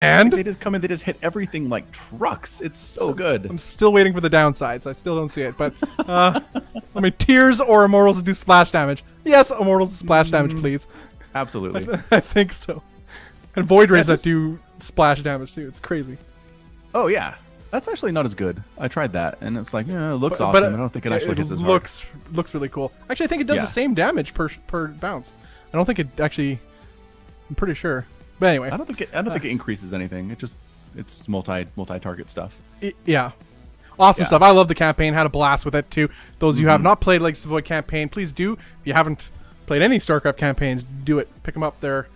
And they just come in, they just hit everything like trucks. It's so good. I'm still waiting for the downsides. I still don't see it. But I mean, Tears or Immortals to do splash damage. Yes, Immortals splash damage, please. Absolutely. I think so. And Void Rays that do splash damage too. It's crazy. Oh yeah, that's actually not as good. I tried that, and it's like, yeah, it looks awesome. I don't think it actually hits as hard. Looks really cool. Actually, I think it does the same damage per bounce. I don't think it actually. I'm pretty sure. But anyway, I don't think it increases anything. It's multi-target stuff. Yeah. Awesome stuff. I love the campaign. Had a blast with it too. Those of you who have not played Legacy of the Void campaign, please do. If you haven't played any StarCraft campaigns, do it. Pick them up. They're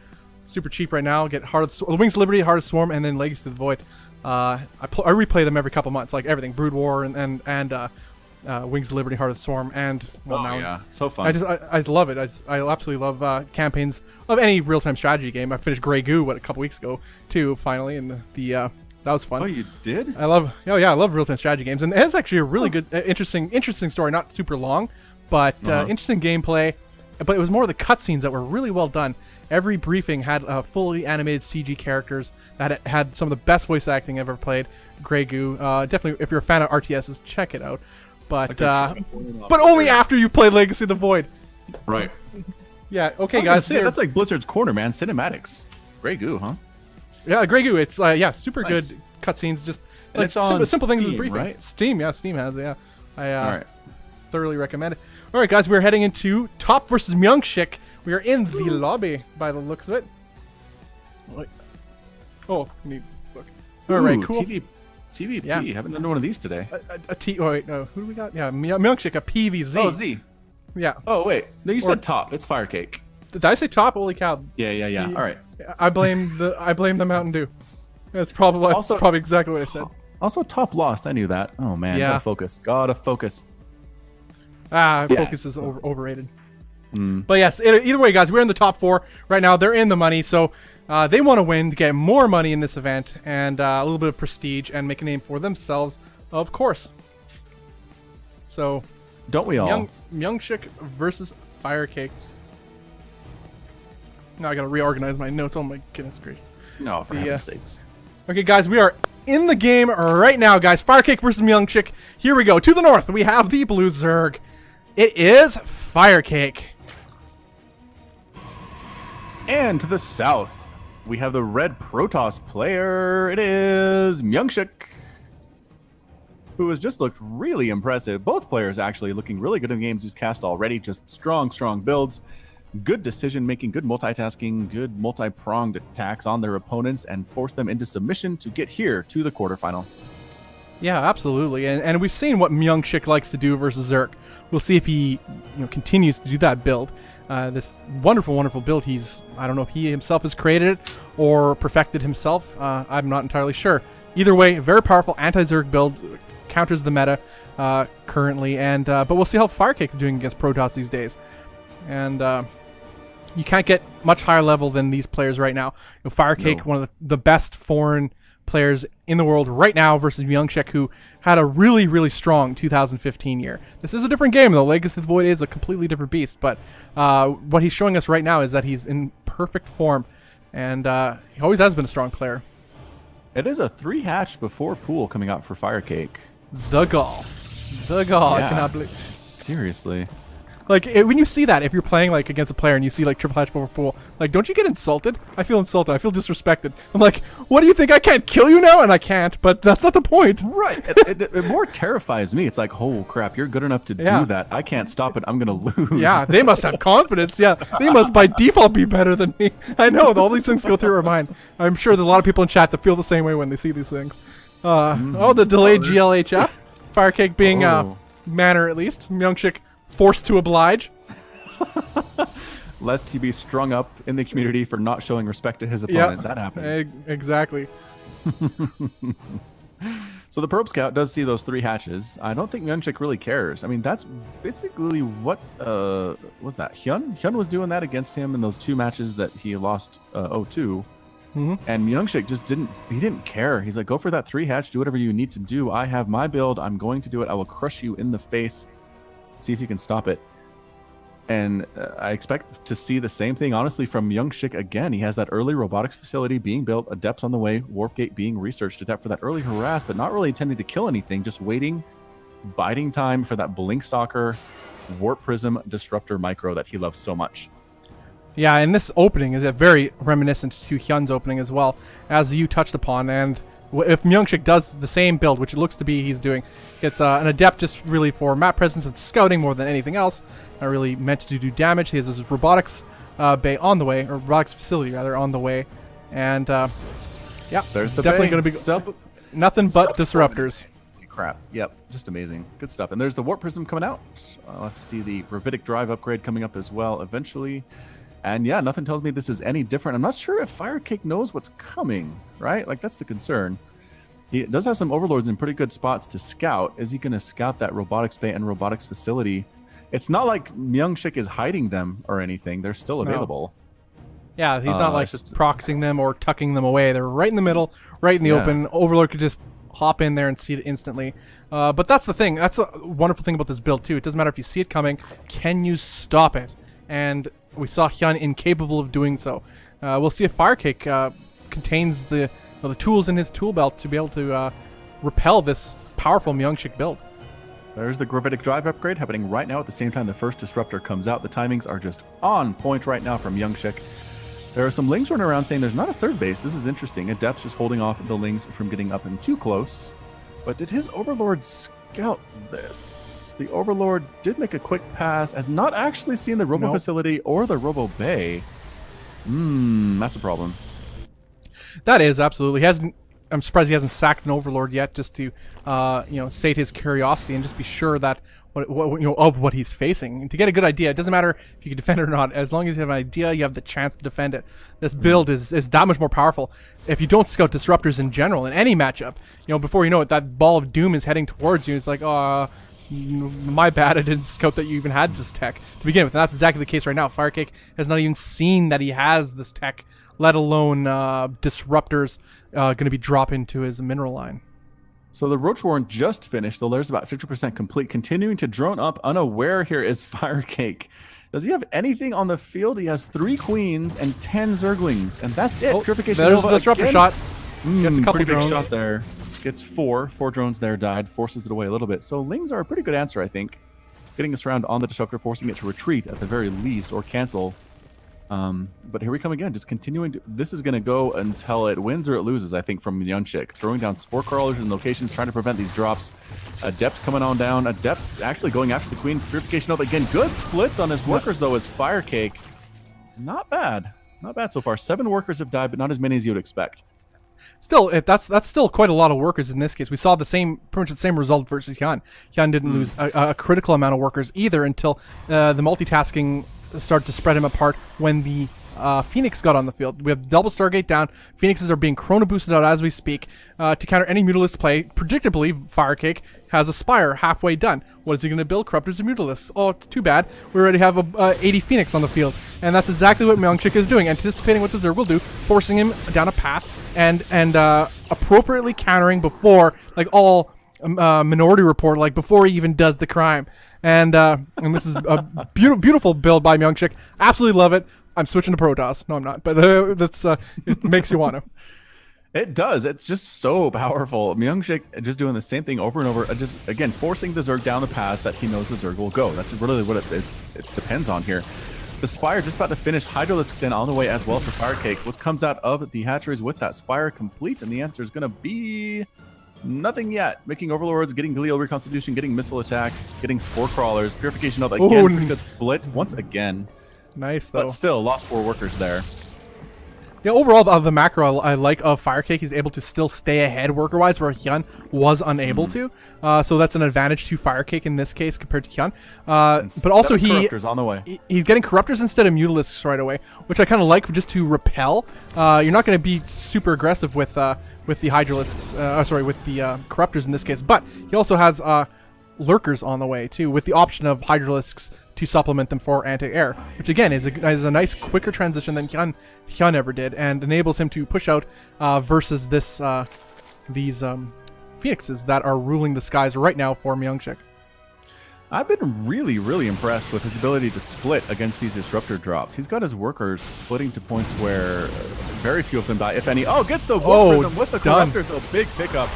super cheap right now. Get Wings of Liberty, Heart of Swarm, and then Legacy of the Void. I replay them every couple months, like everything. Brood War and Wings of Liberty, Heart of Swarm, and so fun. I just love it. I absolutely love campaigns of any real-time strategy game. I finished Grey Goo a couple weeks ago too, finally, and that was fun. Oh, you did? I love real-time strategy games, and it's actually a really good, interesting story. Not super long, but interesting gameplay. But it was more of the cutscenes that were really well done. Every briefing had fully animated CG characters that had some of the best voice acting I've ever played. Grey Goo, definitely, if you're a fan of RTSs, check it out. But only after you've played Legacy of the Void. Right. Yeah. Okay, guys. That's like Blizzard's corner, man. Cinematics. Grey Goo, huh? Yeah, Grey Goo. It's super good cutscenes. Just like it's on simple things as Steam, briefing. right? Steam has it. Yeah. All right. Thoroughly recommend it. All right, guys. We're heading into Top versus MyuNgSiK. We are in the lobby by the looks of it. Oh, look. All right, cool. TVP. Yeah. Haven't done one of these today. Oh wait, no. Who do we got? Yeah, MyuNgSiK, a PVZ. Oh, Z. Yeah. Oh wait, no, you said top. It's Firecake. Did I say top? Holy cow! Yeah. All right. I blame the Mountain Dew. That's probably exactly what I said. Also, top lost. I knew that. Oh man, gotta focus. Focus. Focus is overrated. But yes, either way, guys, we're in the top 4 right now. They're in the money, so they want to win to get more money in this event and a little bit of prestige and make a name for themselves, of course. So, don't we all? MyuNgSiK versus Firecake. Now I gotta reorganize my notes. Oh my goodness gracious! No, for heaven's sakes. Okay, guys, we are in the game right now, guys. Firecake versus MyuNgSiK. Here we go. To the north, we have the blue Zerg. It is Firecake. And to the south, we have the red Protoss player. It is MyuNgSiK, who has just looked really impressive. Both players actually looking really good in the games he's cast already. Just strong builds, good decision making, good multitasking, good multi-pronged attacks on their opponents and force them into submission to get here to the quarterfinal. Yeah, absolutely. And we've seen what MyuNgSiK likes to do versus Zerg. We'll see if he continues to do that build. This wonderful build. I don't know if he himself has created it or perfected himself. I'm not entirely sure. Either way, very powerful anti-Zerg build, counters the meta currently, and but we'll see how Firekake's doing against Protoss these days. And you can't get much higher level than these players right now. Firecake, one of the best foreign players in the world right now versus MyuNgSiK, who had a really strong 2015 year. This is a different game though. Legacy of the Void is a completely different beast, but what he's showing us right now is that he's in perfect form, and he always has been a strong player. It is a 3-hatch before pool coming out for Firecake. The gall. Yeah. I cannot believe. Seriously. Like, when you see that, if you're playing like against a player and you see like triple hatch before pool, like, don't you get insulted? I feel insulted. I feel disrespected. I'm like, what do you think? I can't kill you now? And I can't, but that's not the point. Right. it more terrifies me. It's like, oh crap, you're good enough to do that. I can't stop it. I'm gonna lose. Yeah, they must have confidence. Yeah, they must by default be better than me. I know, all these things go through our mind. I'm sure there's a lot of people in chat that feel the same way when they see these things. The delayed GLHF. Firecake being manner at least. MyuNgSiK forced to oblige. Lest he be strung up in the community for not showing respect to his opponent. That happens. Exactly. So the Probe Scout does see those 3 hatches. I don't think MyuNgSiK really cares. I mean, that's basically what was that? Hyun was doing that against him in those 2 matches that he lost 0-2. And MyuNgSiK just didn't care. He's like, go for that 3 hatch, do whatever you need to do. I have my build. I'm going to do it. I will crush you in the face. See if you can stop it. And I expect to see the same thing, honestly, from MyuNgSiK again. He has that early robotics facility being built, Adepts on the way, Warp Gate being researched, Adept for that early harass, but not really intending to kill anything, just waiting, biding time for that Blink Stalker, Warp Prism, Disruptor Micro that he loves so much. Yeah, and this opening is a very reminiscent to Hyun's opening as well, as you touched upon. And if MyuNgSiK does the same build, which it looks to be he's doing, it's an Adept just really for map presence and scouting more than anything else. Not really meant to do damage. He has his robotics bay on the way, or robotics facility rather, on the way. And yeah, there's the definitely going to be nothing but disruptors. Crap. Yep, just amazing. Good stuff. And there's the Warp Prism coming out. I'll have to see the Gravitic Drive upgrade coming up as well eventually. And yeah, nothing tells me this is any different. I'm not sure if Firecake knows what's coming, right? Like, that's the concern. He does have some Overlords in pretty good spots to scout. Is he going to scout that Robotics Bay and Robotics Facility? It's not like MyuNgSiK is hiding them or anything. They're still available. No. Yeah, he's not like just proxying them or tucking them away. They're right in the middle, right in the open. Overlord could just hop in there and see it instantly. But that's the thing. That's a wonderful thing about this build, too. It doesn't matter if you see it coming. Can you stop it? And we saw Hyun incapable of doing so. We'll see if Firecake contains the tools in his tool belt to be able to repel this powerful MyuNgSiK build. There's the Gravitic Drive upgrade happening right now at the same time the first Disruptor comes out. The timings are just on point right now from MyuNgSiK. There are some Lings running around saying there's not a third base. This is interesting. Adept's just holding off the Lings from getting up and too close. But did his Overlord scout this? The Overlord did make a quick pass, has not actually seen the Robo Facility or the Robo Bay. That's a problem. That is, absolutely. He hasn't. I'm surprised he hasn't sacked an Overlord yet, just to sate his curiosity and just be sure that of what he's facing, and to get a good idea. It doesn't matter if you can defend it or not, as long as you have an idea, you have the chance to defend it. This build is that much more powerful. If you don't scout disruptors in general in any matchup, before you know it, that ball of doom is heading towards you. It's like, my bad, I didn't scout that you even had this tech to begin with. And that's exactly the case right now. Firecake has not even seen that he has this tech, let alone disruptors going to be dropped into his mineral line. So the Roach Warren just finished. The lair's about 50% complete. Continuing to drone up unaware here is Firecake. Does he have anything on the field? He has 3 queens and 10 Zerglings, and that's it. Purification there's the disruptor shot. Gets a couple drones. Big shot there. Gets 4 drones there, died, forces it away a little bit. So Lings are a pretty good answer, I think. Getting us around on the Disruptor, forcing it to retreat at the very least, or cancel. But here we come again, just continuing. This is going to go until it wins or it loses, I think, from MyuNgSiK. Throwing down Spore Crawlers in locations, trying to prevent these drops. Adept coming on down. Adept actually going after the Queen. Purification up again. Good splits on his workers, though, as Firecake. Not bad. Not bad so far. 7 workers have died, but not as many as you would expect. Still, that's still quite a lot of workers in this case. We saw pretty much the same result versus Hyun. Hyun didn't lose a critical amount of workers either until the multitasking started to spread him apart when the Phoenix got on the field. We have double Stargate down. Phoenixes are being chrono boosted out as we speak to counter any Mutalisk play. Predictably, Firecake has a Spire halfway done. What is he going to build? Corruptors and Mutalisks. Oh, it's too bad. We already have a 80 Phoenix on the field. And that's exactly what MyuNgSiK is doing, anticipating what the Zerg will do, forcing him down a path and appropriately countering before, like all Minority Report, like before he even does the crime. And this is a beautiful build by MyuNgSiK. Absolutely love it. I'm switching to Protoss. No, I'm not. But that's it makes you want to. It does. It's just so powerful. MyuNgSiK just doing the same thing over and over. Just, again, forcing the Zerg down the path that he knows the Zerg will go. That's really what it depends on here. The Spire just about to finish. Hydralisk then on the way as well for Firecake. What comes out of the hatcheries with that Spire complete? And the answer is going to be nothing yet. Making Overlords, getting Glial Reconstitution, getting Missile Attack, getting Spore Crawlers, Purification up again. Pretty good split once again. Nice, though. But still, lost 4 workers there. Yeah, overall, the macro I like of Firecake, he's able to still stay ahead worker-wise, where Hyun was unable to. So that's an advantage to Firecake in this case compared to Hyun. But also Corruptors on the way. He's getting Corruptors instead of Mutalisks right away, which I kind of like just to repel. You're not going to be super aggressive with the Hydralisks, with the Corruptors in this case, but he also has Lurkers on the way too, with the option of Hydralisks to supplement them for anti-air, which again is a nice quicker transition than Hyun ever did, and enables him to push out versus these Phoenixes that are ruling the skies right now for MyuNgSiK. I've been really, really impressed with his ability to split against these disruptor drops. He's got his workers splitting to points where very few of them die, if any. Oh, gets the Warp Prism with the Corruptors, though. Big pickup.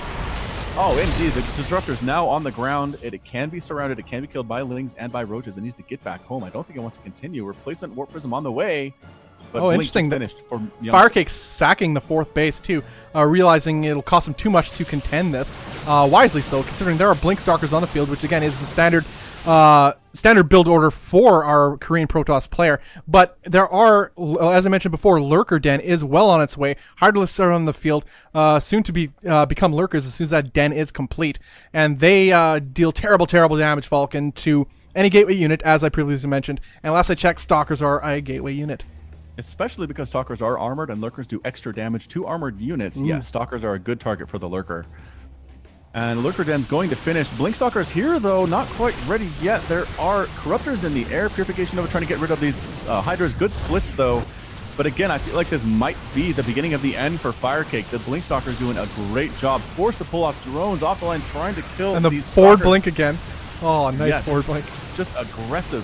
Oh, indeed. The disruptor's now on the ground. It can be surrounded. It can be killed by Lings and by Roaches. It needs to get back home. I don't think it wants to continue. Replacement Warp Prism on the way. But oh, interesting. Finished for Firecake sacking the 4th base, too, realizing it'll cost him too much to contend this. Wisely so, considering there are Blink Stalkers on the field, which, again, is the standard build order for our Korean Protoss player. But there are, as I mentioned before, Lurker Den is well on its way. Hydroliths are on the field, soon to be become Lurkers as soon as that Den is complete. And they deal terrible, terrible damage, Falcon, to any gateway unit, as I previously mentioned. And last I checked, Stalkers are a gateway unit. Especially because Stalkers are armored and Lurkers do extra damage to armored units. Yes, Stalkers are a good target for the Lurker. And Lurker Den's going to finish. Blink Stalkers here, though, not quite ready yet. There are Corruptors in the air. Purification Nova trying to get rid of these Hydras. Good splits, though. But again, I feel like this might be the beginning of the end for Firecake. The Blink Stalkers doing a great job. Forced to pull off drones off the line, trying to kill and the these forward Stalkers. blink again. Oh, nice forward blink. Just aggressive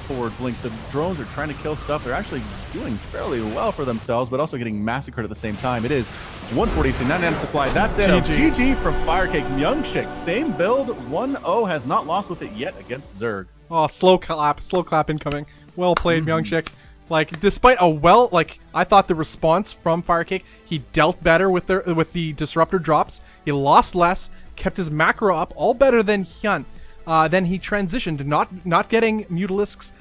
forward blink. The drones are trying to kill stuff. They're actually doing fairly well for themselves, but also getting massacred at the same time. It is 142, 99 supply. That's it. GG from Firecake. MyuNgSiK, same build, 1-0, has not lost with it yet against Zerg. Oh, slow clap incoming. Well played, MyuNgSiK. Like, despite I thought the response from Firecake, he dealt better with the disruptor drops. He lost less, kept his macro up, all better than Hyun. Then he transitioned, not getting Mutalisks,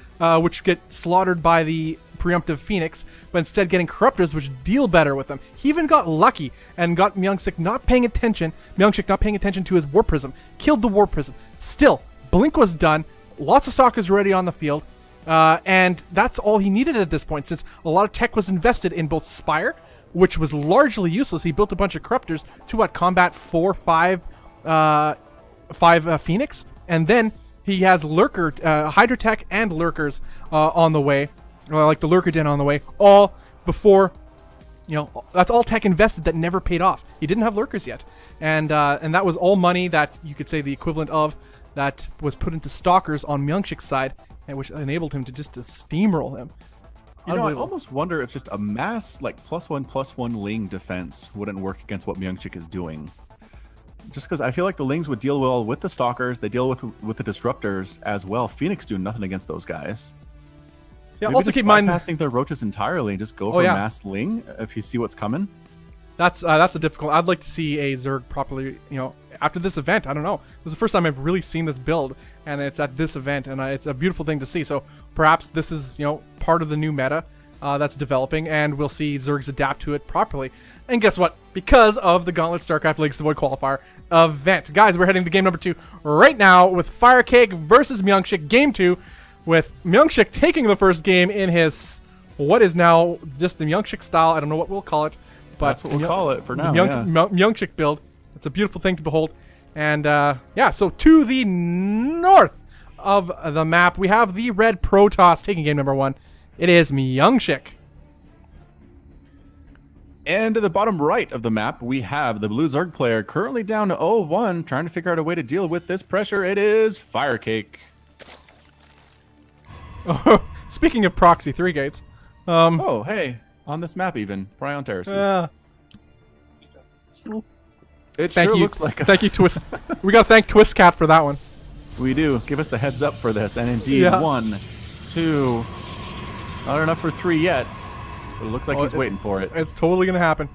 which get slaughtered by the preemptive Phoenix, but instead getting Corruptors, which deal better with them. He even got lucky and got MyuNgSiK not paying attention to his Warp Prism, killed the Warp Prism. Still, Blink was done, lots of Stalkers ready on the field, and that's all he needed at this point, since a lot of tech was invested in both Spire, which was largely useless. He built a bunch of Corruptors to combat 5 Phoenix. And then he has Lurker, Hydratech and Lurkers on the way, like the Lurker Den on the way, all before, that's all tech invested that never paid off. He didn't have Lurkers yet. And that was all money that you could say the equivalent of that was put into Stalkers on MyuNgSiK's side, and which enabled him to steamroll him. I almost wonder if just a mass, like +1/+1 Ling defense wouldn't work against what MyuNgSiK is doing. Just because I feel like the Lings would deal well with the Stalkers, they deal with the Disruptors as well. Phoenix do nothing against those guys. Yeah, maybe also keep in mind passing their Roaches entirely and just go for mass Ling if you see what's coming. That's a difficult. I'd like to see a Zerg properly. After this event, I don't know. This is the first time I've really seen this build, and it's at this event, and it's a beautiful thing to see. So perhaps this is part of the new meta that's developing, and we'll see Zergs adapt to it properly. And guess what? Because of the Gauntlet StarCraft Leagues to Void Qualifier event. Guys, we're heading to game number 2 right now with Firecake versus MyuNgSiK. Game 2 with MyuNgSiK taking the first game in his, what is now just the MyuNgSiK style. I don't know what we'll call it, but that's what we'll call it for now. MyuNgSiK build. It's a beautiful thing to behold. And so to the north of the map, we have the Red Protoss taking game number 1. It is MyuNgSiK. And to the bottom right of the map, we have the blue Zerg player currently down to 0-1, trying to figure out a way to deal with this pressure. It is Firecake. Speaking of proxy 3 gates. Oh, hey, on this map even, Prion Terraces. It Thank sure you. Looks like Thank you, Twist. We gotta thank TwistCat for that one. We do. Give us the heads up for this. And indeed, 1, 2, not enough for 3 yet. But it looks like he's waiting for it. It's totally gonna happen.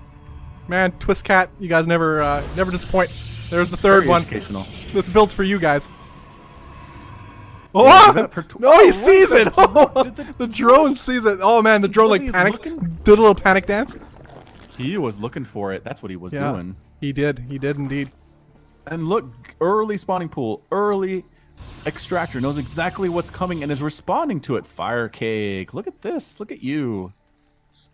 Man, TwistCat, you guys never disappoint. There's the third one. Educational. That's built for you guys. Yeah, he sees it! The drone sees it. Oh man, the drone panicked. Did a little panic dance. He was looking for it. That's what he was doing. He did indeed. And look, early spawning pool, early extractor, knows exactly what's coming and is responding to it. Firecake, look at this. Look at you.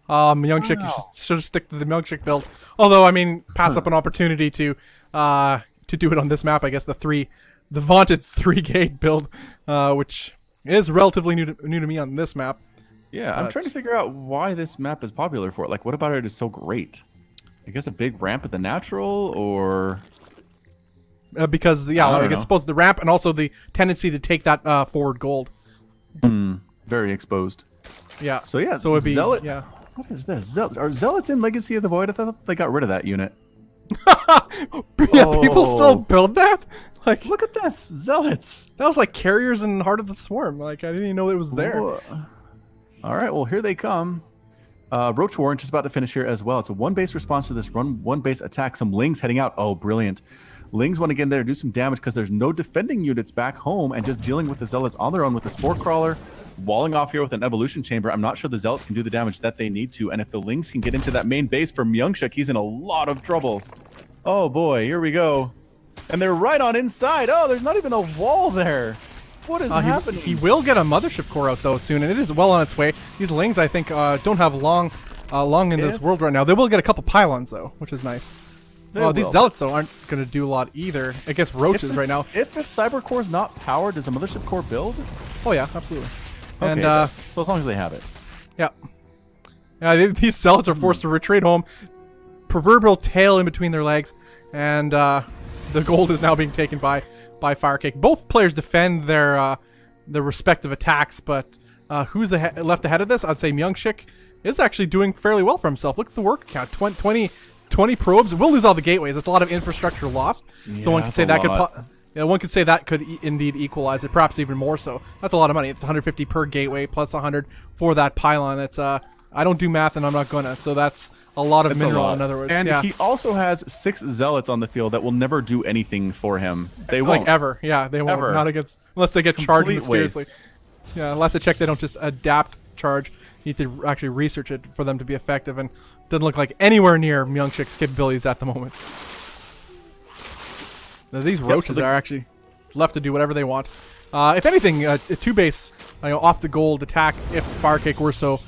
MyuNgSiK, you should stick to the MyuNgSiK build. Although, I mean, pass up an opportunity to do it on this map. I guess the vaunted 3-gate build, which is relatively new to me on this map. Yeah, I'm trying to figure out why this map is popular for it. Like, what about it is so great? I guess a big ramp at the natural, or because I suppose the ramp and also the tendency to take that forward gold. Very exposed. Yeah. So yeah, so it'd be Zealot. yeah. What is this? Are Zealots in Legacy of the Void? I thought they got rid of that unit. Yeah, people still build that. Like, look at this, Zealots. That was like carriers in Heart of the Swarm. Like, I didn't even know it was there. Whoa. All right, well, here they come. Roach Warren just about to finish here as well. It's a one-base response to this one-base attack. Some Lings heading out. Oh, brilliant. Lings want to get in there to do some damage because there's no defending units back home and just dealing with the Zealots on their own with the Spore Crawler. Walling off here with an Evolution Chamber. I'm not sure the Zealots can do the damage that they need to. And if the Lings can get into that main base for MyuNgSiK, he's in a lot of trouble. Oh, boy. Here we go. And they're right on inside. Oh, there's not even a wall there. What is happening? He will get a Mothership Core out, though, soon. And it is well on its way. These Lings, I think, don't have long in this world right now. They will get a couple pylons, though, which is nice. These Zealots, though, aren't going to do a lot either against Roaches right now. If the Cyber Core is not powered, does the Mothership Core build? Oh, yeah, absolutely. Okay, so as long as they have it. Yeah, these Zealots are forced to retreat home. Proverbial tail in between their legs. And the gold is now being taken by Firecake. Both players defend their respective attacks, but who's left ahead of this? I'd say MyuNgSiK is actually doing fairly well for himself. Look at the work count. 20 probes. We'll lose all the gateways. That's a lot of infrastructure lost. Yeah, so one could say that could indeed equalize it, perhaps even more so. That's a lot of money. It's 150 per gateway plus 100 for that pylon. It's I don't do math and I'm not gonna. So that's a lot of mineral, in other words. And he also has 6 Zealots on the field that will never do anything for him. They won't. Like ever. Yeah, they won't. Ever. Not against, unless they get charged Complete mysteriously. waste. Yeah, last I checked, they don't just adapt charge. You need to actually research it for them to be effective, and doesn't look like anywhere near MyuNgSiK's capabilities at the moment. Now, these Roaches are actually left to do whatever they want. If anything, a 2-base off the gold attack, if Firecake were so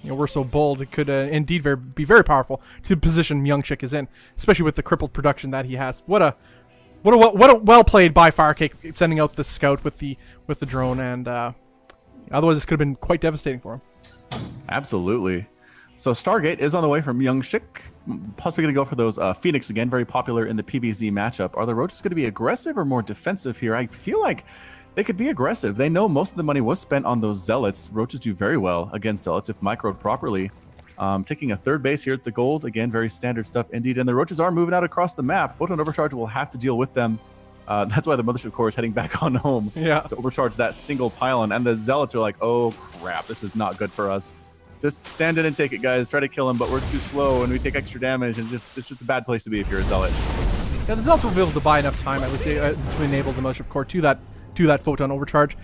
we're so bold, it could indeed be very powerful to the position MyuNgSiK is in, especially with the crippled production that he has. What a well played by Firecake, sending out the scout with the drone, and otherwise this could have been quite devastating for him. Absolutely. So Stargate is on the way from MyuNgSiK, possibly going to go for those Phoenix again, very popular in the PBZ matchup. Are the Roaches going to be aggressive or more defensive here? I feel like they could be aggressive. They know most of the money was spent on those Zealots. Roaches do very well against Zealots if microed properly. Taking a 3rd base here at the gold. Again, very standard stuff indeed. And the Roaches are moving out across the map. Photon Overcharge will have to deal with them. That's why the Mothership Core is heading back on home to overcharge that single pylon. And the Zealots are like, oh crap, this is not good for us. Just stand in and take it, guys. Try to kill him, but we're too slow and we take extra damage. And it's just a bad place to be if you're a Zealot. Yeah, the Zealots will be able to buy enough time, I would say, to enable the Mothership Core to that Photon Overcharge.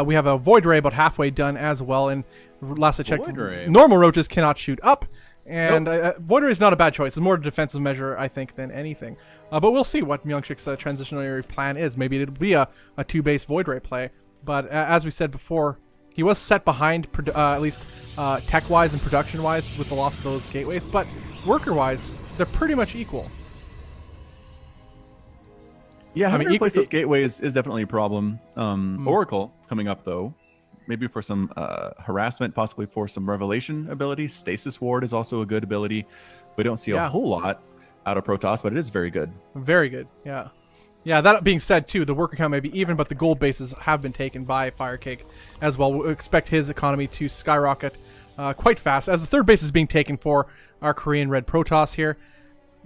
We have a Void Ray about halfway done as well. And last I checked, normal Roaches cannot shoot up. And Void Ray is not a bad choice. It's more a defensive measure, I think, than anything. But we'll see what MyuNgSiK's transitionary plan is. Maybe it'll be a 2-base Void Ray play. But as we said before, he was set behind, at least tech-wise and production-wise, with the loss of those gateways. But worker-wise, they're pretty much equal. Yeah, having to replace those gateways is definitely a problem. Oracle coming up, though. Maybe for some harassment, possibly for some revelation ability. Stasis Ward is also a good ability. We don't see a whole lot out of Protoss, but it is very good. Very good, yeah. Yeah, that being said, too, the worker count may be even, but the gold bases have been taken by Firecake as well. We expect his economy to skyrocket quite fast, as the 3rd base is being taken for our Korean Red Protoss here.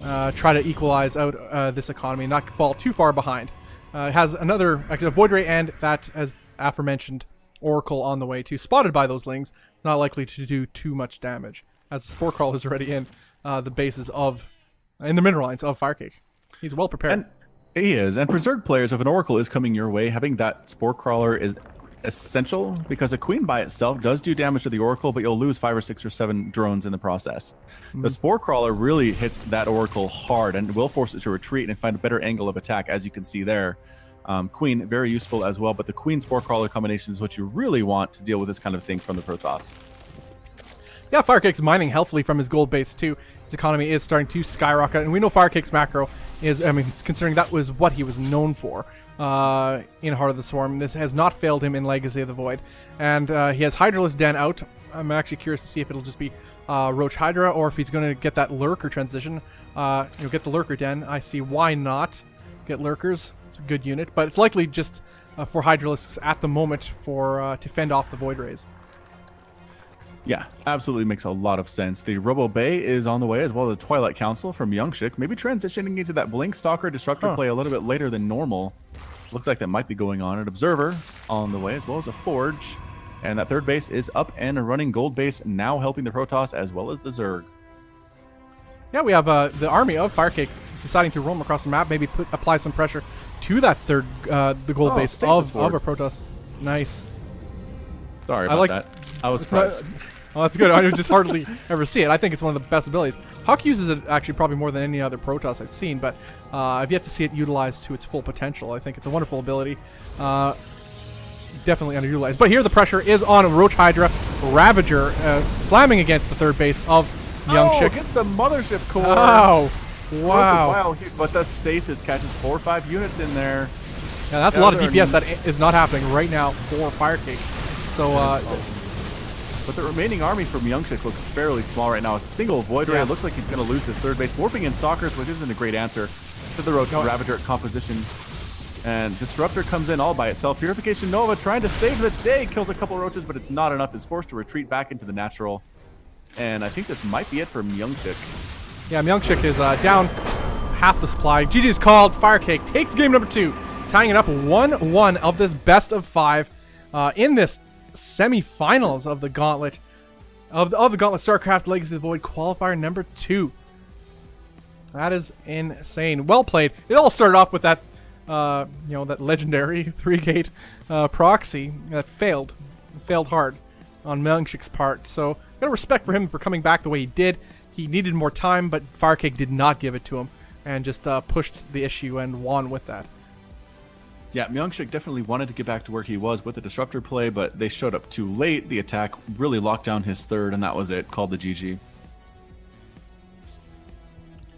Try to equalize out this economy, not fall too far behind. Has another, actually, a Void Ray and that, as aforementioned, Oracle on the way too. Spotted by those Lings, not likely to do too much damage, as the Spore Crawl is already in the bases in the mineral lines of Firecake. He's well prepared. And he is. And for Zerg players, if an Oracle is coming your way, having that Spore Crawler is essential, because a Queen by itself does do damage to the Oracle, but you'll lose 5 or 6 or 7 drones in the process. The Spore Crawler really hits that Oracle hard and will force it to retreat and find a better angle of attack, as you can see there. Queen, very useful as well, but the Queen Spore Crawler combination is what you really want to deal with this kind of thing from the Protoss. Yeah, Firecake's mining healthily from his gold base too. His economy is starting to skyrocket, and we know Firecake's macro is, I mean, considering that was what he was known for in Heart of the Swarm. This has not failed him in Legacy of the Void. And he has Hydraless Den out. I'm actually curious to see if it'll just be Roach Hydra, or if he's going to get that Lurker transition. Get the Lurker Den. I see why not. get lurkers. It's a good unit, but it's likely just for Hydralisks at the moment for to fend off the Void Rays. Yeah, absolutely makes a lot of sense. The Robo Bay is on the way, as well as the Twilight Council from MyuNgSiK. Maybe transitioning into that Blink Stalker Disruptor play a little bit later than normal. Looks like that might be going on. An Observer on the way, as well as a Forge. And that third base is up and running. Gold base now helping the Protoss, as well as the Zerg. Yeah, we have the army of Firecake deciding to roam across the map, maybe apply some pressure to that third, the gold base of our Protoss. Nice. Sorry about that. I was surprised. Oh, that's good. I just hardly ever see it. I think it's one of the best abilities. Huck uses it actually probably more than any other Protoss I've seen, but I've yet to see it utilized to its full potential. I think it's a wonderful ability. Definitely underutilized. But here the pressure is on Roach Hydra. Ravager slamming against the third base of MyuNgSiK. Against the Mothership Core. Oh, wow. But the Stasis catches 4 or 5 units in there. Yeah, that's a lot of DPS that is not happening right now for Firecake. So, but the remaining army from MyuNgSiK looks fairly small right now. A single Void Ray. It looks like he's going to lose the third base. Warping in Stalkers, which isn't a great answer to the Roach Ravager composition. And Disruptor comes in all by itself. Purification Nova trying to save the day. Kills a couple Roaches, but it's not enough. Is forced to retreat back into the natural. And I think this might be it for MyuNgSiK. Yeah, MyuNgSiK is down half the supply. GG's called. Firecake takes game number 2. Tying it up 1-1 of this best of 5 in this semi-finals of the Gauntlet of the Gauntlet StarCraft Legacy of the Void qualifier number 2. That is insane. Well played. It all started off with that that legendary 3-gate proxy that failed hard on MyuNgSiK's part. So got respect for him for coming back the way he did. He needed more time, but Firecake did not give it to him and just pushed the issue and won with that. Yeah, MyuNgSiK definitely wanted to get back to where he was with the Disruptor play, but they showed up too late. The attack really locked down his third, and that was it. Called the GG.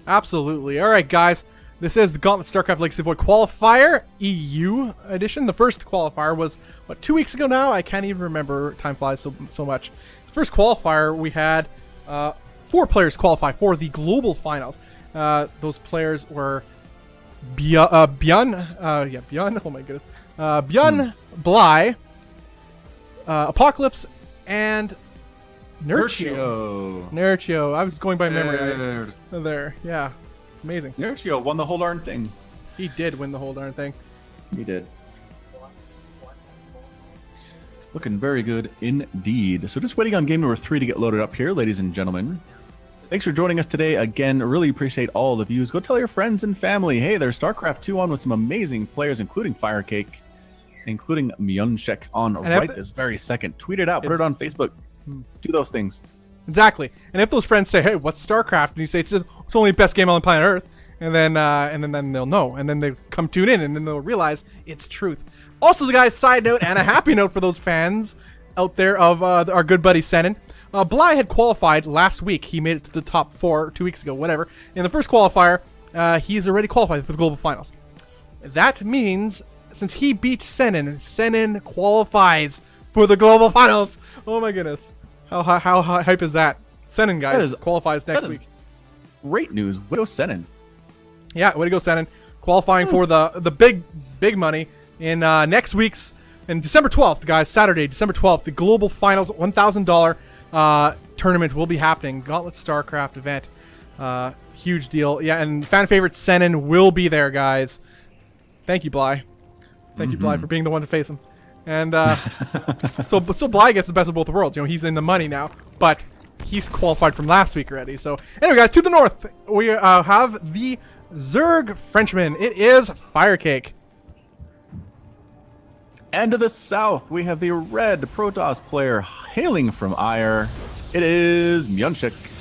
Absolutely. All right, guys. This is the Gauntlet StarCraft Legacy of the Void Qualifier EU edition. The first qualifier was, 2 weeks ago now? I can't even remember. Time flies so much. The first qualifier, we had 4 players qualify for the global finals. Those players were Bjorn, oh my goodness, Bjorn, Bly, Apocalypse, and Nerchio. I was going by memory. There, yeah, amazing. Nerchio won the whole darn thing. He did win the whole darn thing. He did. Looking very good indeed. So just waiting on game number 3 to get loaded up here, ladies and gentlemen. Thanks for joining us today. Again, really appreciate all the views. Go tell your friends and family, hey, there's StarCraft 2 on with some amazing players, including Firecake, including MyuNgSiK on this very second. Tweet it out, put it on Facebook. Do those things. Exactly. And if those friends say, hey, what's StarCraft? And you say, it's only the best game on planet Earth. And then they'll know. And then they come tune in, and then they'll realize it's truth. Also, guys, side note and a happy note for those fans out there of our good buddy Senin. Bly had qualified last week. He made it to the top 4 2 weeks ago, whatever. In the first qualifier, he's already qualified for the global finals. That means, since he beat Senin qualifies for the global finals. Oh my goodness. How hype is that? Senin, guys, qualifies next week. Great news. Way to go, Senin. Yeah, way to go, Senin. Qualifying for the big money in next week's, in December 12th, guys, Saturday, December 12th, the global finals $1,000 tournament will be happening. Gauntlet StarCraft event. Huge deal. Yeah, and fan favorite Senin will be there, guys. Thank you, Bly. Thank you, Bly, for being the one to face him. And so Bly gets the best of both worlds. He's in the money now, but he's qualified from last week already. So anyway, guys, to the north, we have the Zerg Frenchman. It is Firecake. And to the south, we have the red Protoss player hailing from Ire. It is MyuNgSiK.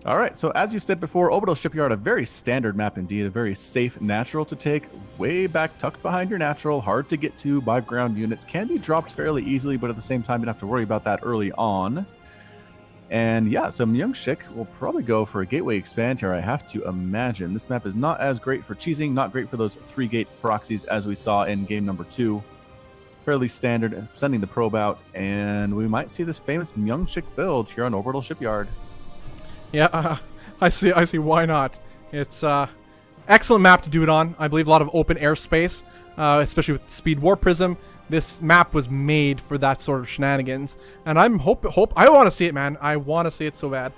All right, so as you said before, Orbital Shipyard, a very standard map indeed, a very safe natural to take, way back tucked behind your natural, hard to get to by ground units, can be dropped fairly easily, but at the same time, you don't have to worry about that early on. And yeah, so MyuNgSiK will probably go for a gateway expand here, I have to imagine. This map is not as great for cheesing, not great for those 3-gate proxies as we saw in game number 2. Fairly standard, sending the probe out, and we might see this famous MyuNgSiK build here on Orbital Shipyard. Yeah, I see why not. It's excellent map to do it on. I believe a lot of open airspace, especially with the Speed Warp Prism. This map was made for that sort of shenanigans, and I want to see it, man. I want to see it so bad.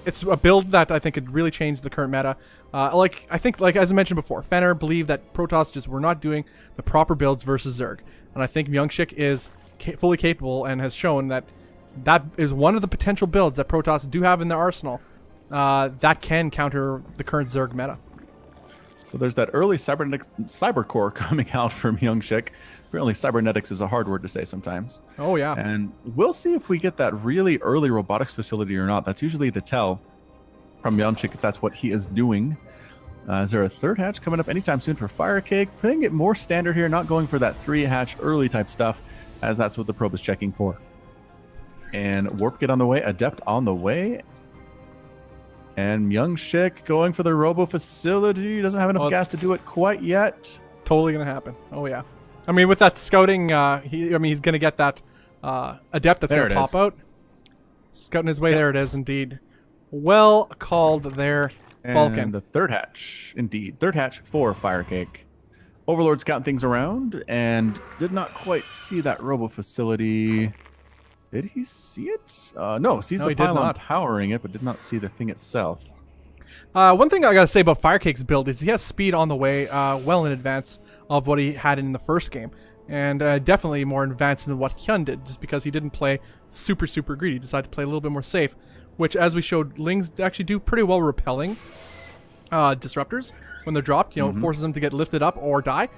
It's a build that I think could really change the current meta. I think, as I mentioned before, Fenner believed that Protoss just were not doing the proper builds versus Zerg, and I think MyuNgSiK is fully capable and has shown that that is one of the potential builds that Protoss do have in their arsenal that can counter the current Zerg meta. So there's that early cyber core coming out from MyuNgSiK. Apparently cybernetics is a hard word to say sometimes. Oh, yeah. And we'll see if we get that really early robotics facility or not. That's usually the tell from MyuNgSiK if that's what he is doing. Is there a third hatch coming up anytime soon for Firecake? Putting it more standard here, not going for that 3-hatch early type stuff, as that's what the probe is checking for. And Warp Gate on the way, Adept on the way. And MyuNgSiK going for the robo facility. Doesn't have enough gas to do it quite yet. Totally gonna happen. Oh yeah. I mean, with that scouting, he's gonna get that Adept that's gonna pop out. Scouting his way. Yep. There it is, indeed. Well called there, Falcon. And the third hatch, indeed. Third hatch for Firecake. Overlord scouting things around and did not quite see that robo facility. Did he see it? No, sees the pylon powering it, but did not see the thing itself. One thing I gotta say about Firekake's build is he has speed on the way well in advance of what he had in the first game. And definitely more advanced than what Hyun did, just because he didn't play super greedy. He decided to play a little bit more safe, which, as we showed, Lings actually do pretty well repelling disruptors when they're dropped. You know, forces them to get lifted up or die.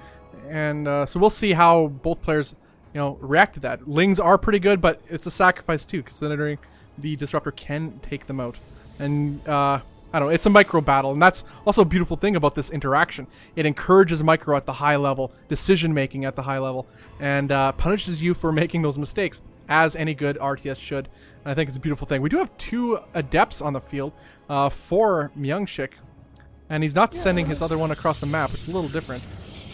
And so we'll see how both players react to that. Lings are pretty good, but it's a sacrifice too, considering the disruptor can take them out. And I don't know, it's a micro battle, and that's also a beautiful thing about this interaction. It encourages micro at the high level, decision making at the high level, and punishes you for making those mistakes, as any good RTS should. And I think it's a beautiful thing. We do have 2 adepts on the field for MyuNgSiK, and he's not sending his other one across the map. It's a little different.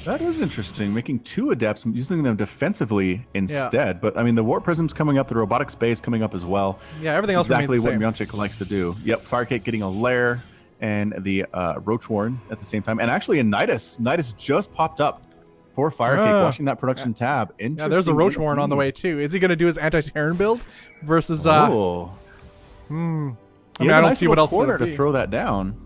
That is interesting, making 2 adepts, using them defensively instead. But I mean, the Warp Prism's coming up, the robotic space coming up as well. Yeah, everything else exactly remains what the same. MyuNgSiK likes to do. Yep, Firecake getting a lair and the Roach Warren at the same time, and actually a Nidus. Nidus just popped up for Firecake, watching that production tab. Interesting. Yeah, there's a Roach Warren on the way too. Is he going to do his anti-Terran build versus? Oh, I mean, I don't don't see what else corner to throw that down.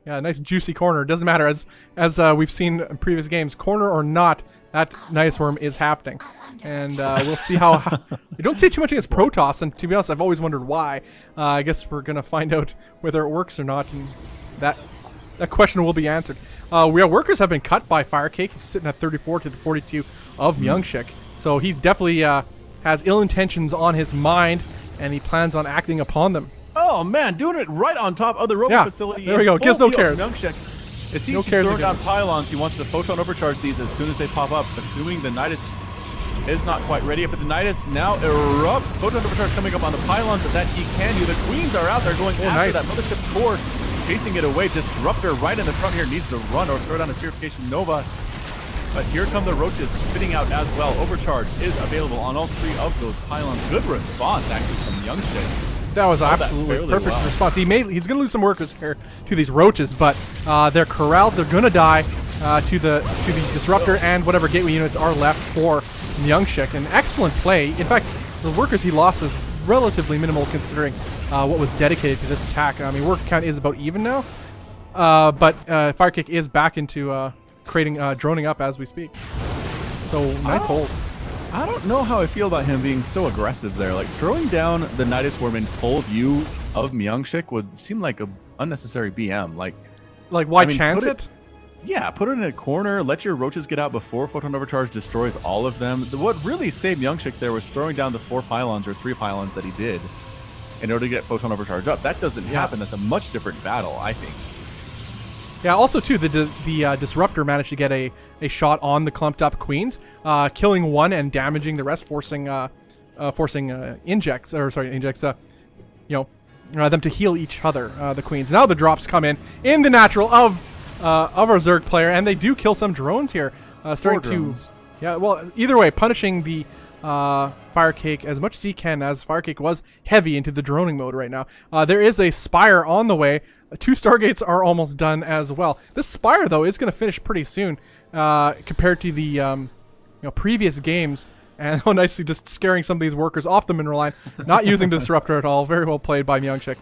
Yeah, nice juicy corner. Doesn't matter, as we've seen in previous games, corner or not, that Nice Worm is happening. And we'll see how... You don't see too much against Protoss, and to be honest, I've always wondered why. I guess we're going to find out whether it works or not, and that question will be answered. Workers have been cut by Firecake. He's sitting at 34 to the 42 of MyuNgSiK. So he definitely has ill intentions on his mind, and he plans on acting upon them. Oh man, doing it right on top of the robo facility. There we go. Gives no cares. MyuNgSiK. He's throwing down pylons. He wants to photon overcharge these as soon as they pop up, assuming the Nidus is not quite ready. But the Nidus now erupts. Photon overcharge coming up on the pylons that he can do. The Queens are out there going after that Mothership core, chasing it away. Disruptor right in the front here needs to run or throw down a Purification Nova. But here come the Roaches spitting out as well. Overcharge is available on all 3 of those pylons. Good response actually from MyuNgSiK. That was absolutely perfect response. He's going to lose some workers here to these Roaches, but they're corralled. They're going to die to the Disruptor and whatever gateway units are left for MyuNgSiK. An excellent play. In fact, the workers he lost is relatively minimal considering what was dedicated to this attack. I mean, worker count is about even now, but Firecake is back into creating droning up as we speak. So nice hold. I don't know how I feel about him being so aggressive there. Like, throwing down the Nidus Worm in full view of MyuNgSiK would seem like an unnecessary BM. Like why chance it? Yeah, put it in a corner, let your Roaches get out before Photon Overcharge destroys all of them. What really saved MyuNgSiK there was throwing down the 4 pylons or 3 pylons that he did in order to get Photon Overcharge up. That doesn't happen. That's a much different battle, I think. Yeah, also, too, the Disruptor managed to get a shot on the clumped up Queens, killing one and damaging the rest, forcing injects, them to heal each other, the Queens. Now the drops come in the natural of our Zerg player, and they do kill some drones here. Starting to... Yeah, well, either way, punishing the Firecake as much as he can, as Firecake was heavy into the droning mode right now. There is a Spire on the way. 2 Stargates are almost done as well. This Spire, though, is going to finish pretty soon compared to the previous games. And how nicely just scaring some of these workers off the mineral line, not using the Disruptor at all. Very well played by MyuNgSiK.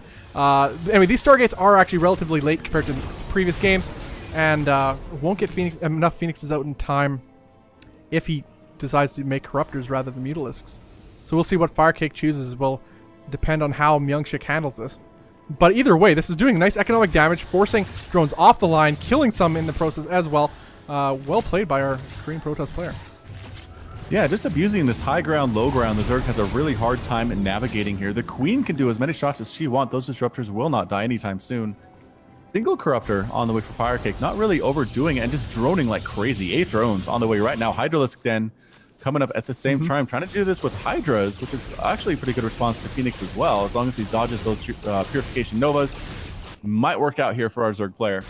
Anyway, these Stargates are actually relatively late compared to previous games, and won't get enough Phoenixes out in time if he decides to make Corruptors rather than Mutalisks. So we'll see what Firecake chooses. Will depend on how MyuNgSiK handles this. But either way, this is doing nice economic damage, forcing drones off the line, killing some in the process as well. Well played by our Green Protoss player. Yeah, just abusing this high ground, low ground. The Zerg has a really hard time in navigating here. The Queen can do as many shots as she wants. Those Disruptors will not die anytime soon. Single Corruptor on the way for Firecake, not really overdoing it and just droning like crazy. 8 drones on the way right now. Hydralisk Den coming up at the same time, trying to do this with Hydras, which is actually a pretty good response to Phoenix as well. As long as he dodges those Purification Novas, might work out here for our Zerg player.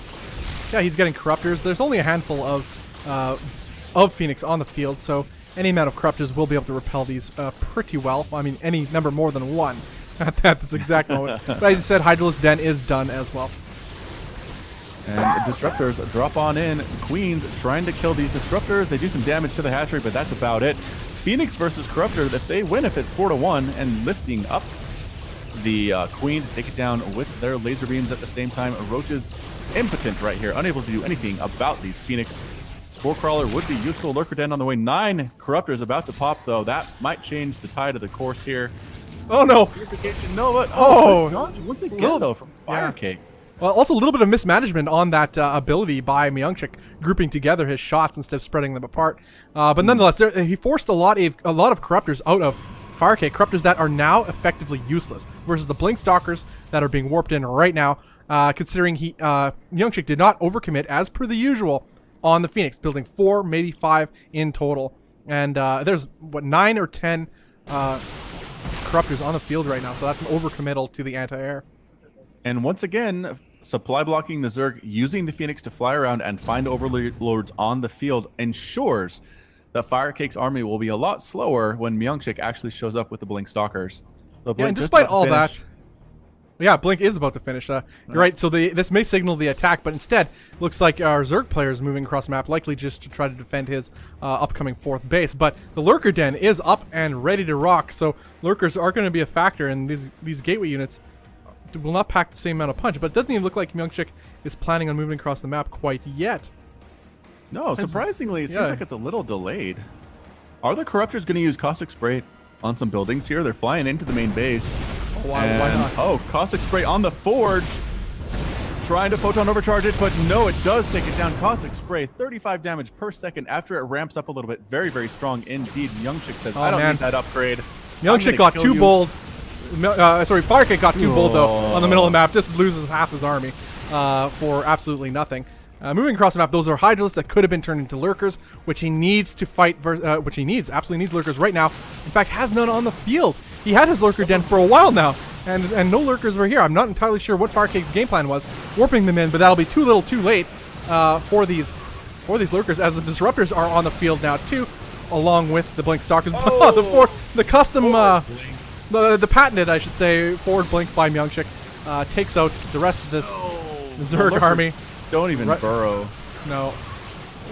Yeah, he's getting Corruptors. There's only a handful of Phoenix on the field, so any amount of Corruptors will be able to repel these pretty well. I mean, any number more than 1 at this exact moment. But as you said, Hydralisk Den is done as well. And Disruptors drop on in. Queens trying to kill these Disruptors. They do some damage to the hatchery, but that's about it. Phoenix versus Corruptor, if they win, if it's 4-1, and lifting up the Queen to take it down with their laser beams at the same time. Roach is impotent right here, unable to do anything about these Phoenix. Spore Crawler would be useful. Lurker Den on the way. 9 Corruptors about to pop, though. That might change the tide of the course here. Oh, no. Purification Nova. Oh. Once again, though, from Firecake. Yeah. Well, also a little bit of mismanagement on that ability by MyuNgSiK, grouping together his shots instead of spreading them apart. But nonetheless, he forced a lot of Corruptors out of Firecake. Corruptors that are now effectively useless, versus the Blink Stalkers that are being warped in right now, considering MyuNgSiK did not overcommit as per the usual on the Phoenix, building 4, maybe 5 in total. And there's, 9 or 10 Corruptors on the field right now, so that's an overcommittal to the anti-air. And once again, supply blocking the Zerg, using the Phoenix to fly around and find overlords on the field ensures that Firecake's army will be a lot slower when MyuNgSiK actually shows up with the Blink Stalkers. So yeah, and despite all that, yeah, Blink is about to finish. You're right, so this may signal the attack, but instead, looks like our Zerg player is moving across the map, likely just to try to defend his upcoming 4th base. But the Lurker Den is up and ready to rock, so Lurkers are going to be a factor, and these gateway units will not pack the same amount of punch, but it doesn't even look like MyuNgSiK is planning on moving across the map quite yet. No, surprisingly, it seems like it's a little delayed. Are the Corruptors going to use Caustic Spray on some buildings here? They're flying into the main base. Oh, why not? Oh, Caustic Spray on the Forge. Trying to Photon Overcharge it, but no, it does take it down. Caustic Spray, 35 damage per second after it ramps up a little bit. Very, very strong indeed. MyuNgSiK says, I don't need that upgrade. MyuNgSiK got too bold. Firecake got too bold, though, on the middle of the map. Just loses half his army for absolutely nothing. Moving across the map, those are Hydralisks that could have been turned into Lurkers, which he needs to fight, absolutely needs Lurkers right now. In fact, has none on the field. He had his Lurker Den for a while now, and no Lurkers were here. I'm not entirely sure what Firecake's game plan was, warping them in, but that'll be too little too late for these Lurkers, as the Disruptors are on the field now, too, along with the Blink Stalkers. Oh. the custom... The patented, I should say, forward blink by MyuNgSiK takes out the rest of this Zerg army. Don't even burrow. No.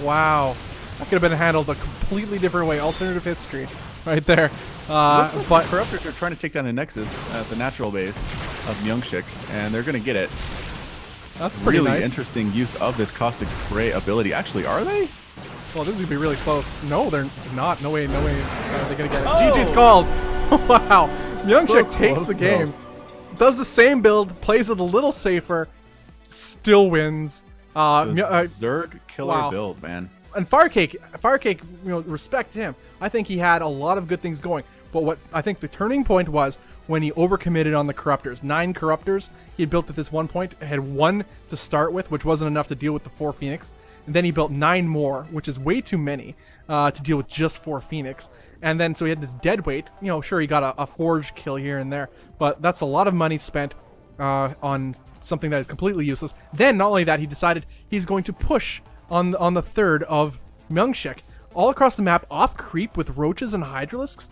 Wow. That could have been handled a completely different way. Alternative history right there. But Corruptors are trying to take down a Nexus at the natural base of MyuNgSiK, and they're going to get it. That's pretty really nice. Interesting use of this Caustic Spray ability. Actually, are they? Well, this is going to be really close. No, they're not. No way. They're going to get it. GG's called. Wow. MyuNgSiK takes the game. Does the same build, plays it a little safer, still wins. Zerg killer build, man. And Firecake, respect to him. I think he had a lot of good things going. But what I think the turning point was when he overcommitted on the Corruptors. 9 Corruptors he had built at this one point. Had 1 to start with, which wasn't enough to deal with the 4 Phoenix. And then he built 9 more, which is way too many to deal with just 4 Phoenix. And then so he had this dead weight. Sure, he got a Forge kill here and there, but that's a lot of money spent on something that is completely useless. Then not only that, he decided he's going to push on the third of MyuNgSiK all across the map, off creep with roaches and hydralisks.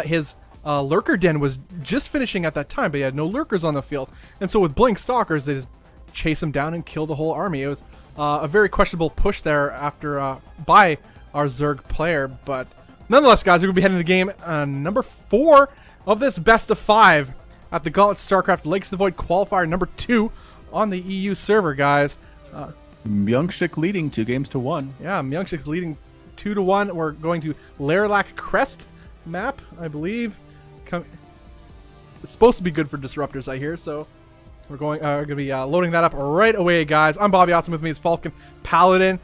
His lurker den was just finishing at that time, but he had no lurkers on the field. And so with blink stalkers, they just chase him down and kill the whole army. It was a very questionable push there after by our Zerg player, but nonetheless, guys, we're gonna be heading to game number 4 of this best of 5 at the Gauntlet StarCraft Lakes of the Void qualifier number 2 on the EU server, guys. MyuNgSiK leading 2-1. Yeah, MyuNgSiK's leading 2-1. We're going to Lairlac Crest map, I believe. It's supposed to be good for disruptors, I hear, so we're going to be loading that up right away, guys. I'm Bobby Awesome. With me is Falcon Paladin.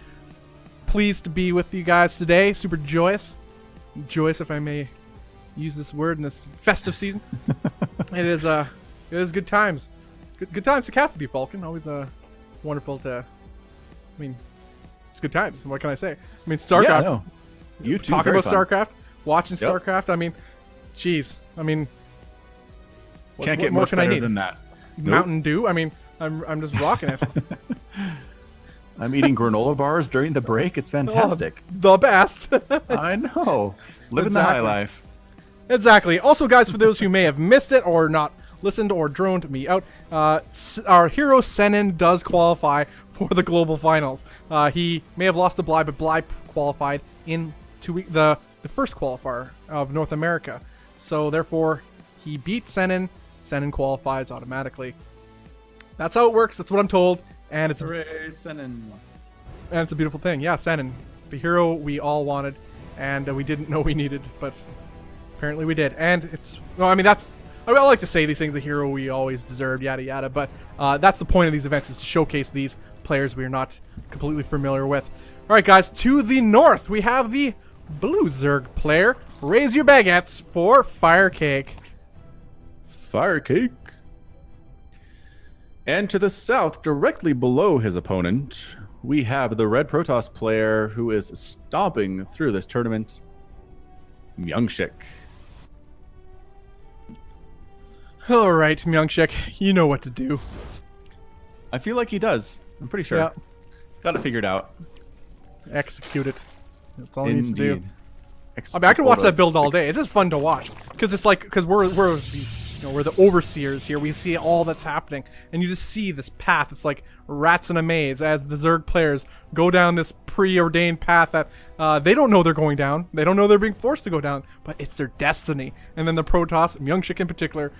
Pleased to be with you guys today. Super joyous. Joyous, if I may use this word in this festive season. It is good times. Good times to cast with you, Falcon. Always wonderful to. I mean, it's good times. What can I say? I mean, StarCraft. Yeah, no. You too. Talking about fun. StarCraft, watching Yep. StarCraft. I mean, jeez. I mean, Can't get more much can I better need? than that. Nope. Mountain Dew. I mean, I'm just rocking it. I'm eating granola bars during the break. It's fantastic. Oh, the best. I know. Living the high Exactly. life. Exactly. Also, guys, for those who may have missed it or not listened or droned me out, our hero Senin does qualify for the global finals. He may have lost to Bly, but Bly qualified in the first qualifier of North America. So therefore, he beat Senin. Senin qualifies automatically. That's how it works. That's what I'm told, and it's Senin. and it's a beautiful thing. Yeah, Senin, the hero we all wanted, and we didn't know we needed, but apparently we did. And it's, well, I mean, that's, I like to say these things, the hero we always deserved, yada yada, but that's the point of these events, is to showcase these players we are not completely familiar with. All right, guys, to the north, we have the blue Zerg player. Raise your baguettes for Firecake. Firecake. And to the south, directly below his opponent, we have the red Protoss player who is stomping through this tournament, MyuNgSiK. All right, MyuNgSiK, you know what to do. I feel like he does. I'm pretty sure. Yeah. Got it figured out. Execute it. That's all he needs to do. Indeed. I mean, I could watch that build all day. It's just fun to watch because it's like, because we're the overseers here. We see all that's happening, and you just see this path. It's like rats in a maze as the Zerg players go down this preordained path that they don't know they're going down. They don't know they're being forced to go down, but it's their destiny. And then the Protoss, MyuNgSiK in particular,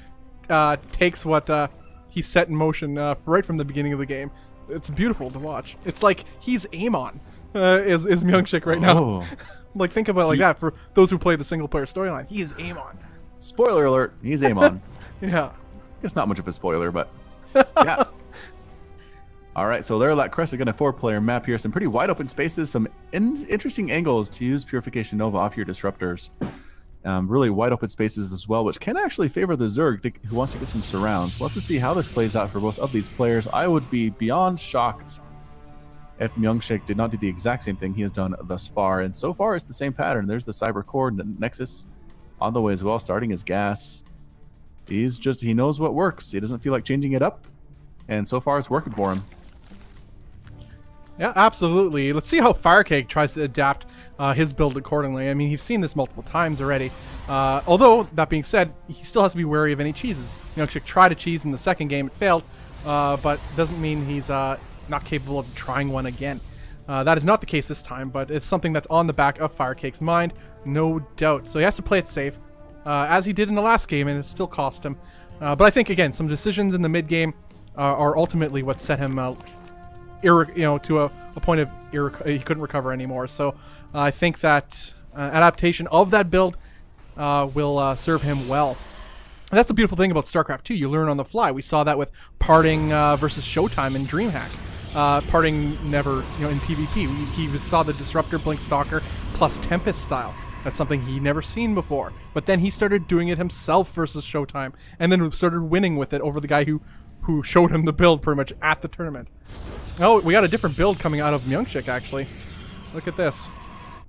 takes what he set in motion right from the beginning of the game. It's beautiful to watch. It's like he's Amon, is MyuNgSiK right now. Oh. Like, think about it like that for those who play the single player storyline. He is Amon. Spoiler alert, he's Amon. Yeah. It's not much of a spoiler, but yeah. All right, so Lairlac Crest, again, a 4-player map here. Some pretty wide open spaces, some interesting angles to use Purification Nova off your disruptors. Really wide open spaces as well, which can actually favor the Zerg who wants to get some surrounds. We'll have to see how this plays out for both of these players. I would be beyond shocked if MyuNgSiK did not do the exact same thing he has done thus far. And so far, it's the same pattern. There's the Cyber Core Nexus on the way as well, starting his gas. He knows what works. He doesn't feel like changing it up. And so far, it's working for him. Yeah, absolutely. Let's see how Firecake tries to adapt his build accordingly. I mean, he's seen this multiple times already. Although, that being said, he still has to be wary of any cheeses. MyuNgSiK tried a cheese in the second game. It failed. But doesn't mean he's not capable of trying one again. That is not the case this time, but it's something that's on the back of Firecake's mind, no doubt. So he has to play it safe, as he did in the last game, and it still cost him. But I think, again, some decisions in the mid-game are ultimately what set him to a point of he couldn't recover anymore. So I think that adaptation of that build will serve him well. And that's the beautiful thing about StarCraft 2. You learn on the fly. We saw that with Parting versus Showtime in DreamHack. Parting never, in PvP. He saw the Disruptor, Blink Stalker, plus Tempest style. That's something he never seen before. But then he started doing it himself versus Showtime, and then started winning with it over the guy who showed him the build pretty much at the tournament. Oh, we got a different build coming out of MyuNgSiK, actually. Look at this.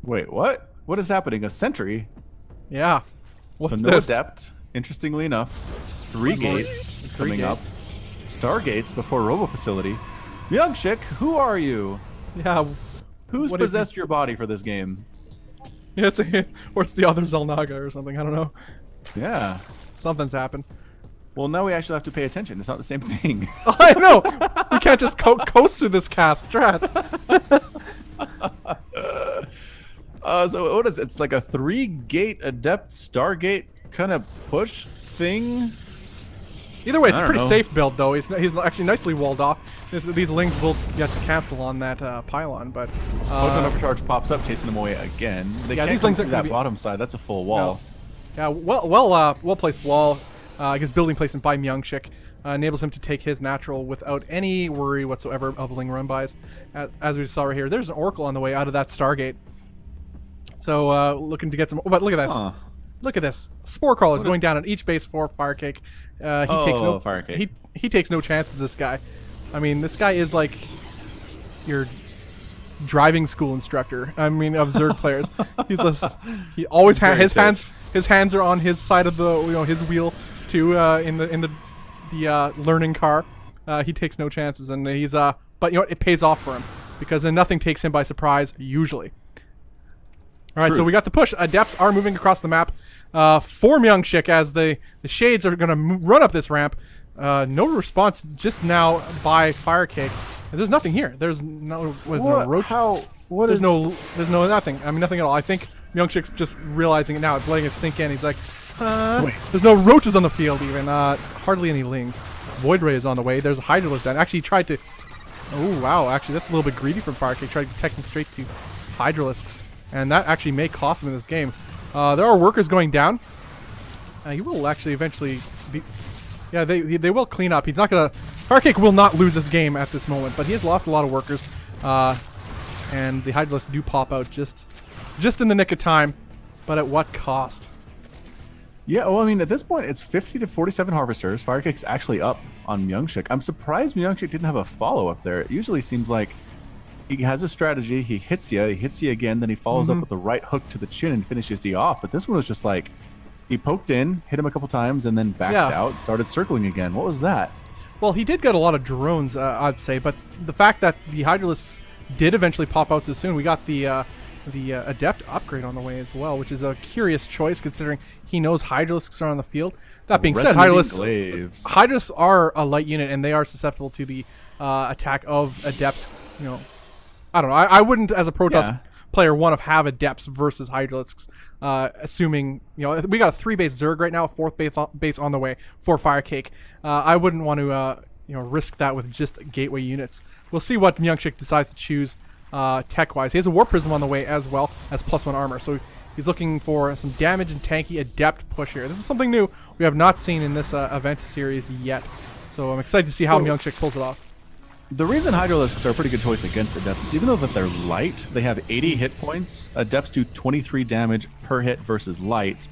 Wait, what? What is happening? A sentry? Yeah. What's So no this? adept. Interestingly enough, 3 gates coming up. Stargates before Robo Facility. MyuNgSiK, who are you? Yeah. Who's What is possessed your body for this game? Yeah, or it's the other Zelnaga or something. I don't know. Yeah. Something's happened. Well, now we actually have to pay attention. It's not the same thing. I know. We can't just coast through this cast. Drats. So what is it? It's like a 3-gate Adept Stargate kind of push thing. Either way, it's I a don't pretty know. safe build, though. He's actually nicely walled off. These lings will get to cancel on that pylon, but Photon Overcharge pops up, chasing them away again. They Yeah, can't these come lings through are that gonna be- bottom side. That's a full wall. yeah, well placed wall. I guess building placement by MyuNgSiK enables him to take his natural without any worry whatsoever of ling run-bys. As we saw right here, there's an Oracle on the way out of that Stargate. So looking to get some. But look at this. Huh. Look at this. Spore Crawler is going down on each base for Firecake. Firecake. He takes no chances. This guy. I mean, this guy is like your driving school instructor. I mean, of Zerg players. He's just he always his hands are on his side of the his wheel too in the learning car. He takes no chances, and he's but it pays off for him because then nothing takes him by surprise usually. All right, so we got the push. Adepts are moving across the map for MyuNgSiK as the Shades are going to run up this ramp. No response just now by Firecake. There's nothing here. There's no no roach. There's no nothing. I mean, nothing at all. I think MyuNgSiK's just realizing it now. It's letting it sink in. He's like, there's no roaches on the field even. Hardly any lings. Void Ray is on the way. There's a Hydralisk down. Actually, he tried to. Oh wow! Actually, that's a little bit greedy from Firecake. Tried to protect him straight to Hydralisks. And that actually may cost him in this game. There are workers going down. He will actually eventually be... Yeah, they will clean up. He's not going to... Firecake will not lose this game at this moment, but he has lost a lot of workers. And the Hydralisks do pop out just in the nick of time. But at what cost? Yeah, well, I mean, at this point, it's 50 to 47 Harvesters. Firecake's actually up on MyuNgSiK. I'm surprised MyuNgSiK didn't have a follow-up there. It usually seems like he has a strategy, he hits you again, then he follows up with the right hook to the chin and finishes you off. But this one was just like, he poked in, hit him a couple times, and then backed out, started circling again. What was that? Well, he did get a lot of drones, I'd say, but the fact that the Hydralisks did eventually pop out so soon, we got the Adept upgrade on the way as well, which is a curious choice considering he knows Hydralisks are on the field. That being said, Hydralisks are a light unit, and they are susceptible to the attack of Adepts, I don't know. I wouldn't, as a Protoss player, want to have Adepts versus Hydralisks, assuming, we got a 3-base Zerg right now, a 4th base on the way for Firecake. I wouldn't want to, risk that with just gateway units. We'll see what MyuNgSiK decides to choose tech-wise. He has a Warp Prism on the way as well as +1 armor, so he's looking for some damage and tanky Adept push here. This is something new we have not seen in this event series yet, so I'm excited to see how MyuNgSiK pulls it off. The reason Hydralisks are a pretty good choice against Adepts is even though that they're light, they have 80 hit points. Adepts do 23 damage per hit versus light.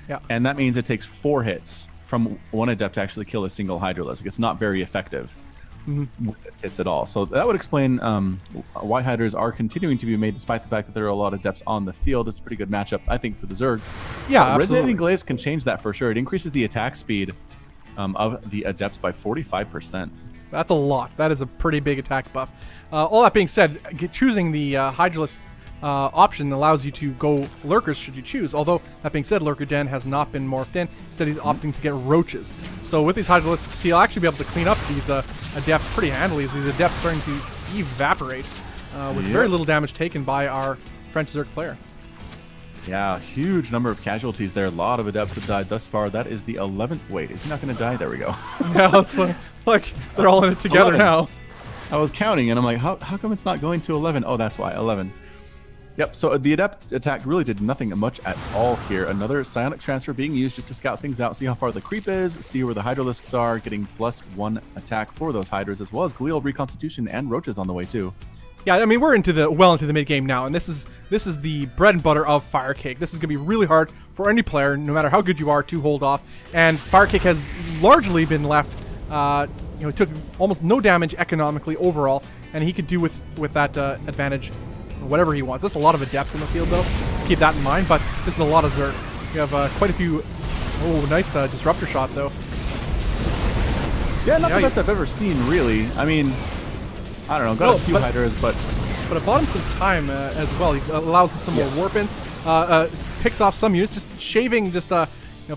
Yeah. And that means it takes 4 hits from one Adept to actually kill a single Hydralisk. It's not very effective with its hits at all. So that would explain why Hydras are continuing to be made despite the fact that there are a lot of Adepts on the field. It's a pretty good matchup, I think, for the Zerg. Yeah, Resonating Glaives can change that for sure. It increases the attack speed of the Adepts by 45%. That's a lot. That is a pretty big attack buff. All that being said, choosing the Hydralisk option allows you to go Lurkers should you choose. Although, that being said, Lurker Den has not been morphed in. Instead, he's opting to get Roaches. So with these Hydralisks, he'll actually be able to clean up these Adepts pretty handily as these Adepts starting to evaporate with very little damage taken by our French Zerg player. Yeah, huge number of casualties there. A lot of Adepts have died thus far. That is the 11th. Wait, is he not going to die? There we go. Yeah, it's like they're all in it together 11. now. I was counting, and I'm like, how come it's not going to 11? Oh, that's why, 11. Yep, so the Adept attack really did nothing much at all here. Another Psionic Transfer being used just to scout things out, see how far the creep is, see where the Hydralisks are, getting +1 attack for those Hydras, as well as Glial Reconstitution and Roaches on the way, too. Yeah, I mean, we're into the mid game now, and this is the bread and butter of Firecake. This is going to be really hard for any player, no matter how good you are, to hold off. And Firecake has largely been left, took almost no damage economically overall, and he could do with that advantage whatever he wants. That's a lot of Adepts in the field, though. Let's keep that in mind. But this is a lot of Zerg. We have quite a few. Oh, nice disruptor shot though. Yeah, not the best I've ever seen, really. I mean, I don't know, got a few Hydras, but but it bought him some time as well. He allows him some more warp-ins, picks off some units, just shaving, just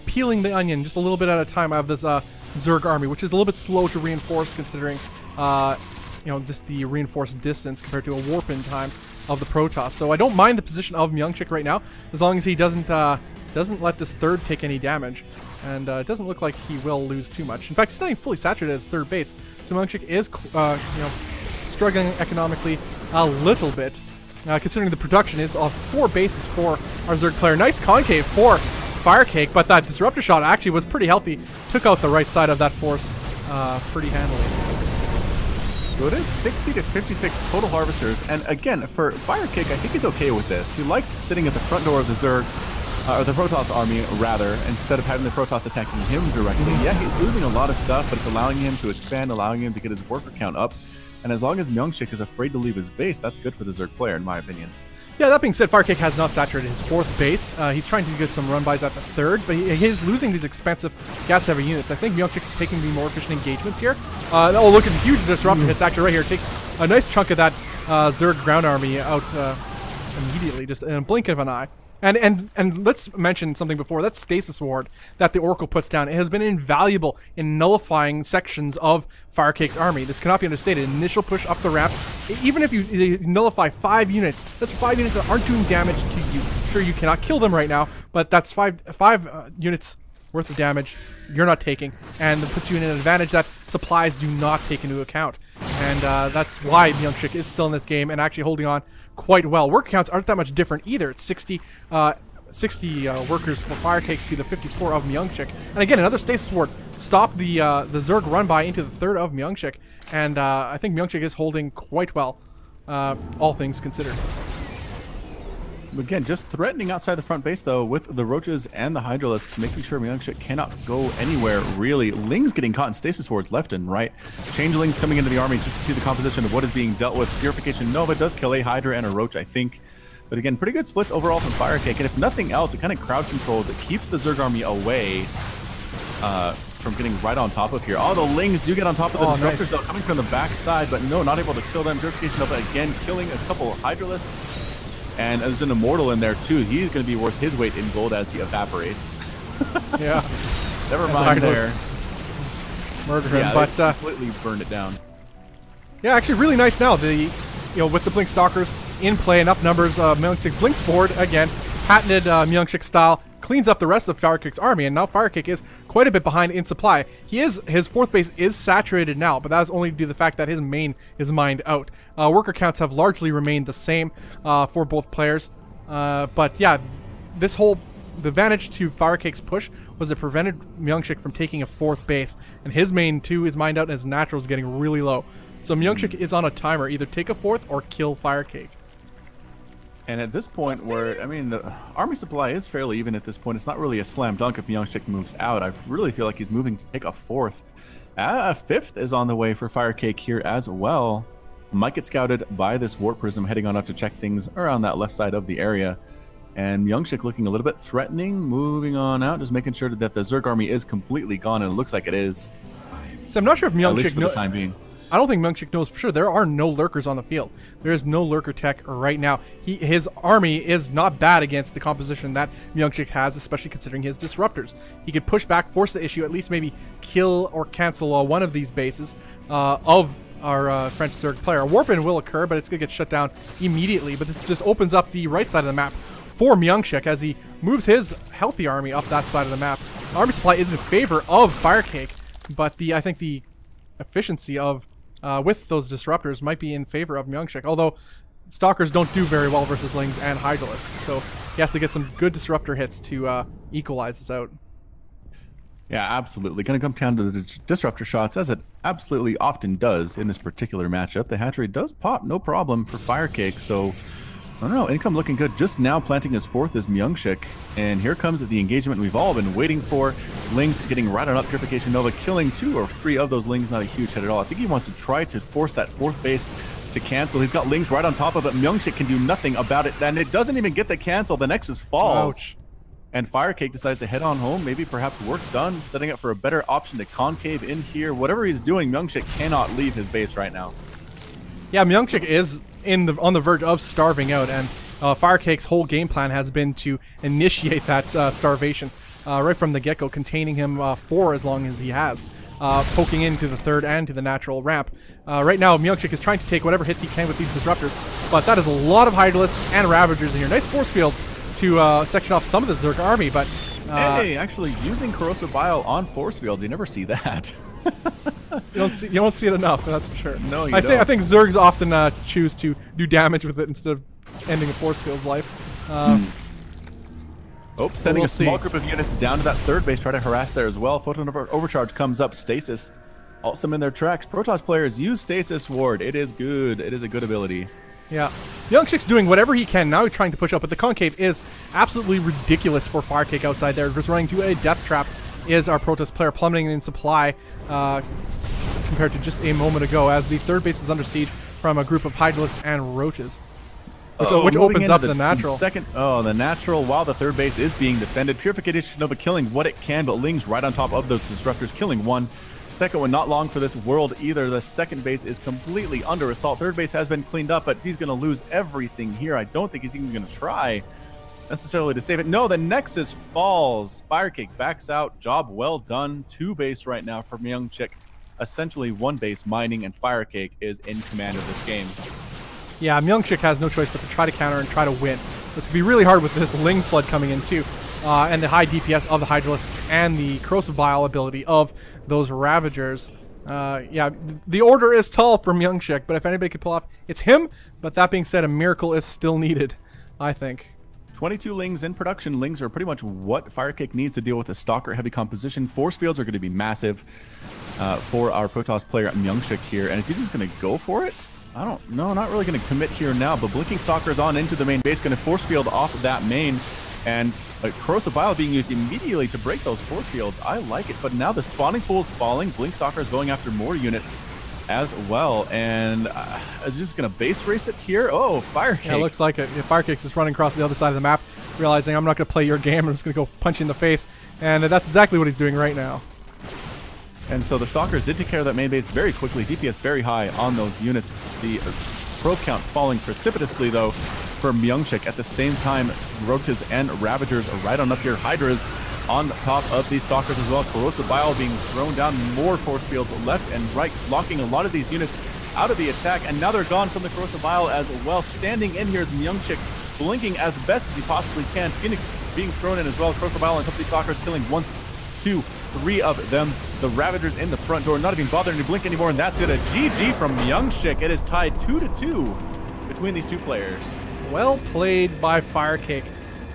peeling the onion just a little bit at a time out of this Zerg army, which is a little bit slow to reinforce considering just the reinforced distance compared to a warp-in time of the Protoss. So I don't mind the position of MyuNgSiK right now, as long as he doesn't let this third take any damage. And it doesn't look like he will lose too much. In fact, he's not even fully saturated as third base. So MyuNgSiK is, struggling economically a little bit, considering the production is of 4 bases for our Zerg player. Nice concave for Firecake, but that disruptor shot actually was pretty healthy. Took out the right side of that force pretty handily. So it is 60 to 56 total harvesters, and again, for Firecake, I think he's okay with this. He likes sitting at the front door of the Zerg, or the Protoss army, rather, instead of having the Protoss attacking him directly. Yeah, he's losing a lot of stuff, but it's allowing him to expand, allowing him to get his worker count up. And as long as MyuNgSiK is afraid to leave his base, that's good for the Zerg player, in my opinion. Yeah, that being said, Firecake has not saturated his 4th base. He's trying to get some run-bys at the 3rd, but he is losing these expensive gas-heavy units. I think MyuNgSiK is taking the more efficient engagements here. Oh, look at the huge disruptor hits actually right here. It takes a nice chunk of that Zerg ground army out immediately, just in a blink of an eye. And let's mention something before. That stasis ward that the Oracle puts down, it has been invaluable in nullifying sections of Firecake's army. This cannot be understated. Initial push up the ramp, even if you nullify 5 units, that's 5 units that aren't doing damage to you. Sure, you cannot kill them right now, but that's 5 units worth of damage you're not taking, and it puts you in an advantage that supplies do not take into account. And that's why MyuNgSiK is still in this game and actually holding on quite well. Work counts aren't that much different either. It's 60 workers for Firecake to the 54 of MyuNgSiK. And again, another stasis ward stopped the Zerg run by into the 3rd of MyuNgSiK. And I think MyuNgSiK is holding quite well, all things considered. Again, just threatening outside the front base, though, with the Roaches and the Hydralisks, making sure MyuNgSiK cannot go anywhere, really. Lings getting caught in stasis wards left and right. Changelings coming into the army just to see the composition of what is being dealt with. Purification Nova does kill a Hydra and a Roach, I think. But again, pretty good splits overall from Firecake. And if nothing else, it kind of crowd controls. It keeps the Zerg army away from getting right on top of here. Oh, the Lings do get on top of the Disruptors, though, coming from the back side. But no, not able to kill them. Purification Nova again, killing a couple Hydralisks. And there's an Immortal in there, too. He's going to be worth his weight in gold as he evaporates. Yeah. Never mind there. Murder him, yeah, but completely burned it down. Yeah, actually really nice now. With the Blink Stalkers in play, enough numbers, MyuNgSiK blinks forward again, patented MyuNgSiK style, cleans up the rest of Firecake's army, and now Firecake is quite a bit behind in supply. His 4th base is saturated now, but that is only due to the fact that his main is mined out. Worker counts have largely remained the same for both players, but yeah, the advantage to Firecake's push was it prevented MyuNgSiK from taking a 4th base, and his main too is mined out, and his natural is getting really low. So MyuNgSiK is on a timer, either take a 4th or kill Firecake. And at this point where, I mean, the army supply is fairly even at this point. It's not really a slam dunk if MyuNgSiK moves out. I really feel like he's moving to take a 4th. A 5th is on the way for Firecake here as well. Might get scouted by this Warp Prism heading on up to check things around that left side of the area. And MyuNgSiK looking a little bit threatening, moving on out, just making sure that the Zerg army is completely gone, and it looks like it is. So I'm not sure if MyuNgSiK, at least for the time being. I don't think MyuNgSiK knows for sure. There are no lurkers on the field. There is no lurker tech right now. His army is not bad against the composition that MyuNgSiK has, especially considering his disruptors. He could push back, force the issue, at least maybe kill or cancel one of these bases of our French Zerg player. A warp-in will occur, but it's going to get shut down immediately. But this just opens up the right side of the map for MyuNgSiK as he moves his healthy army up that side of the map. Army supply is in favor of Firecake, but I think the efficiency of with those disruptors might be in favor of MyuNgSiK, although Stalkers don't do very well versus Lings and Hydralisks, so he has to get some good disruptor hits to equalize this out. Yeah, absolutely. Going to come down to the disruptor shots, as it absolutely often does in this particular matchup. The hatchery does pop, no problem for Firecake, so I don't know, income looking good. Just now planting his 4th is MyuNgSiK, and here comes the engagement we've all been waiting for. Lings getting right on up, Purification Nova, killing 2 or 3 of those Lings, not a huge hit at all. I think he wants to try to force that 4th base to cancel. He's got Lings right on top of it. MyuNgSiK can do nothing about it, and it doesn't even get the cancel. The Nexus falls. Ouch. And Firecake decides to head on home, maybe perhaps work done, setting up for a better option to concave in here. Whatever he's doing, MyuNgSiK cannot leave his base right now. Yeah, MyuNgSiK is on the verge of starving out, and Firecake's whole game plan has been to initiate that starvation right from the get-go, containing him for as long as he has, poking into the third and to the natural ramp. Right now, MyuNgSiK is trying to take whatever hits he can with these disruptors, but that is a lot of Hydralisks and Ravagers in here. Nice force fields to section off some of the Zerg army, but hey, actually using Corrosive Bile on force fields, you never see that. you don't see it enough, that's for sure. No, you I don't. think Zergs often choose to do damage with it instead of ending a force field's life. Sending we'll a small see. group of units down to that third base, try to harass there as well. Photon Overcharge comes up, Stasis. Also in their tracks. Protoss players use Stasis Ward. It is good. It is a good ability. Yeah. MyuNgSiK's doing whatever he can. Now he's trying to push up, but the Concave is absolutely ridiculous for Firecake outside there. Just running to a death trap is our Protoss player, plummeting in supply compared to just a moment ago, as the third base is under siege from a group of Hydralisks and Roaches. Which opens up the natural. The natural, while the third base is being defended. Purification Nova killing what it can, but Ling's right on top of those disruptors, killing one. Second one, not long for this world either. The second base is completely under assault. Third base has been cleaned up, but he's going to lose everything here. I don't think he's even going to try necessarily to save it. No, the Nexus falls. Firecake backs out. Job well done. 2 base right now for MyuNgSiK. Essentially 1 base mining, and Firecake is in command of this game. Yeah, MyuNgSiK has no choice but to try to counter and try to win. It's going to be really hard with this Ling Flood coming in too. And the high DPS of the Hydralisks and the Corrosive Bile ability of those Ravagers. Yeah, the order is tall for MyuNgSiK, but if anybody could pull off, it's him. But that being said, a miracle is still needed, I think. 22 Lings in production. Lings are pretty much what Firecake needs to deal with a Stalker-heavy composition. Force fields are going to be massive for our Protoss player MyuNgSiK here. And is he just going to go for it? I don't know. Not really going to commit here now, but Blinking Stalker's on into the main base, going to force field off of that main. And Corrosive Bile being used immediately to break those force fields. I like it, but now the spawning pool is falling. Blink Stalker is going after more units as well, and is just going to base race it here. Oh, Firecake. Yeah, it looks like it. Yeah, Firecake's just running across the other side of the map, realizing I'm not going to play your game. I'm just going to go punch you in the face, and that's exactly what he's doing right now. And so the Stalkers did take care of that main base very quickly. DPS very high on those units. The probe count falling precipitously, though, for MyuNgSiK. At the same time, Roaches and Ravagers are right on up here. Hydras on top of these Stalkers as well. Corrosive Bile being thrown down. More force fields left and right, blocking a lot of these units out of the attack. And now they're gone from the Corrosive Bile as well. Standing in here is MyuNgSiK, blinking as best as he possibly can. Phoenix being thrown in as well. Corrosive Bile on top of these Stalkers, killing 1, 2, 3 of them. The Ravagers in the front door, not even bothering to blink anymore, and that's it. A GG from MyuNgSiK. It is tied 2-2 between these two players. Well played by Firecake.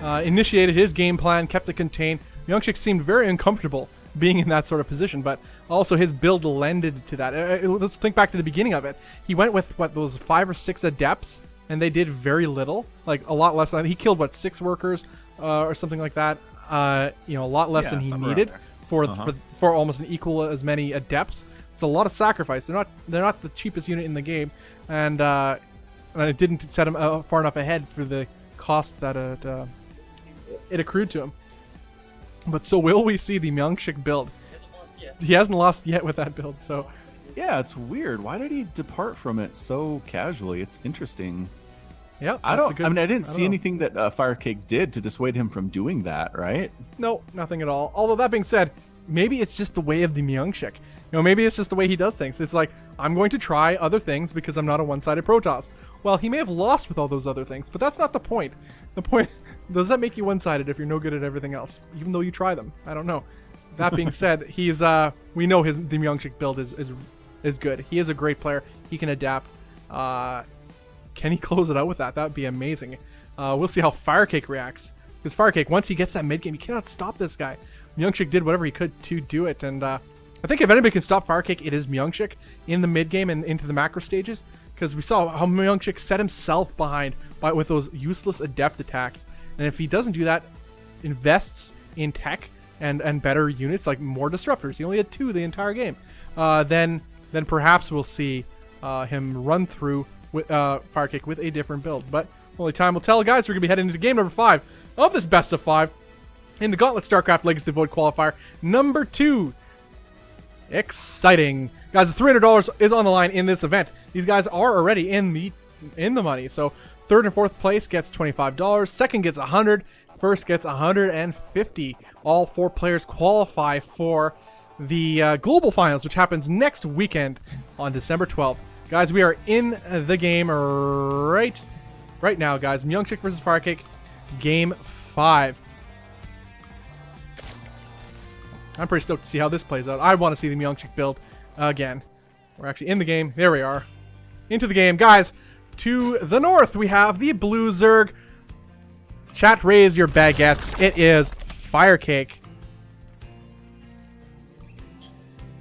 Initiated his game plan, kept it contained. MyuNgSiK seemed very uncomfortable being in that sort of position, but also his build lended to that. Let's think back to the beginning of it. He went with, those 5 or 6 Adepts, and they did very little, like a lot less. He killed, 6 workers or something like that. A lot less than he needed for almost an equal as many Adepts. It's a lot of sacrifice. They're not the cheapest unit in the game, and it didn't set him far enough ahead for the cost that it accrued to him. But so will we see the MyuNgSiK build? He hasn't lost yet with that build, so... Yeah, it's weird. Why did he depart from it so casually? It's interesting. Yeah, I didn't see anything that Firecake did to dissuade him from doing that, right? No, nothing at all. Although that being said, maybe it's just the way of the MyuNgSiK. Maybe it's just the way he does things. It's like, I'm going to try other things because I'm not a one-sided Protoss. Well, he may have lost with all those other things, but that's not the point. The point, does that make you one-sided if you're no good at everything else, even though you try them? I don't know. That being said, he's we know the MyuNgSiK build is good. He is a great player. He can adapt. Can he close it out with that? That would be amazing. We'll see how Firecake reacts. Because Firecake, once he gets that mid game, you cannot stop this guy. MyuNgSiK did whatever he could to do it, and I think if anybody can stop Firecake, it is MyuNgSiK in the mid game and into the macro stages. Because we saw how MyuNgSiK set himself behind with those useless Adept attacks. And if he doesn't do that, invests in tech and better units, like more disruptors. He only had 2 the entire game. Then perhaps we'll see him run through with Firecake with a different build. But only time will tell, guys. We're going to be heading into game number 5 of this best of 5 in the Gauntlet StarCraft Legacy Void Qualifier number 2. Exciting. Guys, the $300 is on the line in this event. These guys are already in the in the money. So third and fourth place gets $25. Second gets 100. First gets 150. All 4 players qualify for the global finals, which happens next weekend on December 12th. Guys, we are in the game right now, guys. MyuNgSiK versus Firecake, game 5. I'm pretty stoked to see how this plays out. I want to see the MyuNgSiK build again. We're actually in the game. There we are. Into the game. Guys, to the north, we have the blue Zerg. Chat, raise your baguettes. It is Firecake.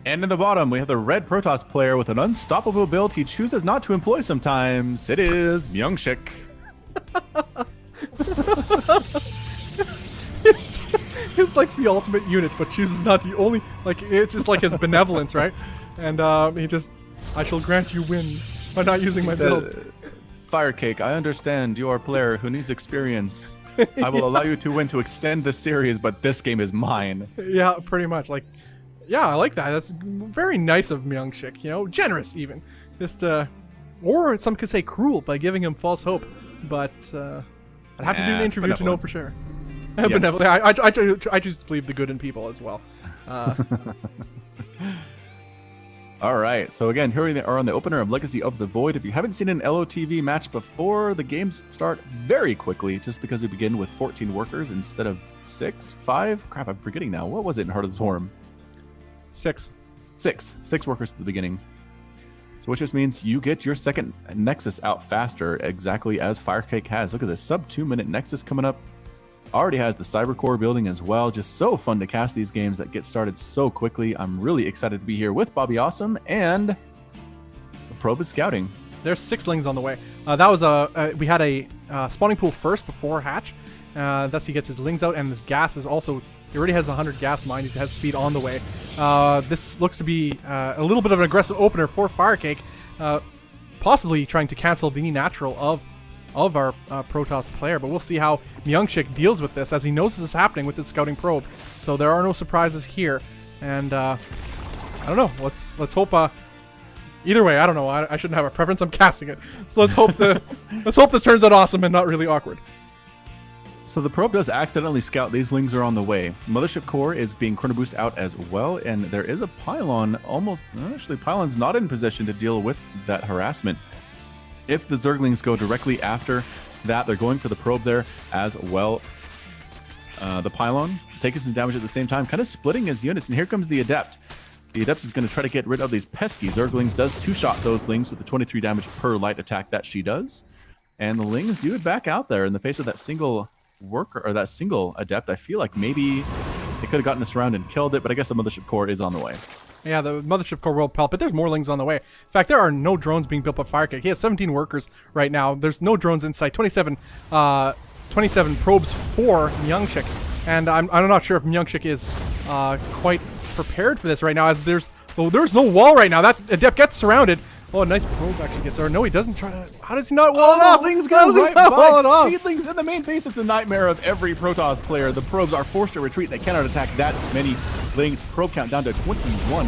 And in the bottom, we have the red Protoss player with an unstoppable build he chooses not to employ sometimes. It is MyuNgSiK. It's like the ultimate unit, but chooses not the only, like, it's just like his benevolence, right? And he just, I shall grant you win by not using my build. Firecake, I understand you are a player who needs experience. I will allow you to win to extend the series, but this game is mine. Yeah, pretty much. Like, yeah, I like that. That's very nice of MyuNgSiK, you know, generous even. Just, or some could say cruel by giving him false hope, but I'd have to do an interview to know for sure. Yes. I just believe the good in people as well. All right, so again, here we are on the opener of Legacy of the Void. If you haven't seen an LotV match before, the games start very quickly just because we begin with 14 workers instead of 5? Crap, I'm forgetting now. What was it in Heart of the Swarm? 6 workers at the beginning. So which just means you get your second Nexus out faster, exactly as Firecake has. Look at this, sub 2 minute Nexus coming up. Already has the Cyber Core building as well. Just so fun to cast these games that get started so quickly. I'm really excited to be here with Bobby Awesome, and the probe is scouting. There's 6 lings on the way. That was we had a spawning pool first before hatch. Thus he gets his lings out, and this gas is also, he already has 100 gas mine. He has speed on the way. This looks to be a little bit of an aggressive opener for Firecake, possibly trying to cancel the natural of our Protoss player, but we'll see how MyuNgSiK deals with this, as he knows this is happening with this scouting probe. So there are no surprises here, and I don't know. Let's hope. Either way, I don't know. I shouldn't have a preference. I'm casting it, so let's hope this turns out awesome and not really awkward. So the probe does accidentally scout. These lings are on the way. Mothership Core is being chrono boost out as well, and there is a pylon. Actually, pylon's not in position to deal with that harassment. If the Zerglings go directly after that, they're going for the probe there as well. The pylon taking some damage at the same time, kind of splitting his units, and here comes the Adept. The Adept is going to try to get rid of these pesky Zerglings, does 2-shot those lings with the 23 damage per light attack that she does. And the lings do it back out there in the face of that single worker, or that single Adept. I feel like maybe they could have gotten us around and killed it, but I guess the Mothership Core is on the way. Yeah, the Mothership Core will pelt, but there's more lings on the way. In fact, there are no drones being built by Firecake. He has 17 workers right now. There's no drones in sight. 27 probes for MyuNgSiK, and I'm not sure if MyuNgSiK is quite prepared for this right now, as there's no wall right now. That Adept gets surrounded. Oh, a nice probe actually gets there. No, he doesn't try to. How does he not wall it off? Things go right by. Speedlings in the main base is the nightmare of every Protoss player. The probes are forced to retreat. They cannot attack that many lings. Probe count down to 21.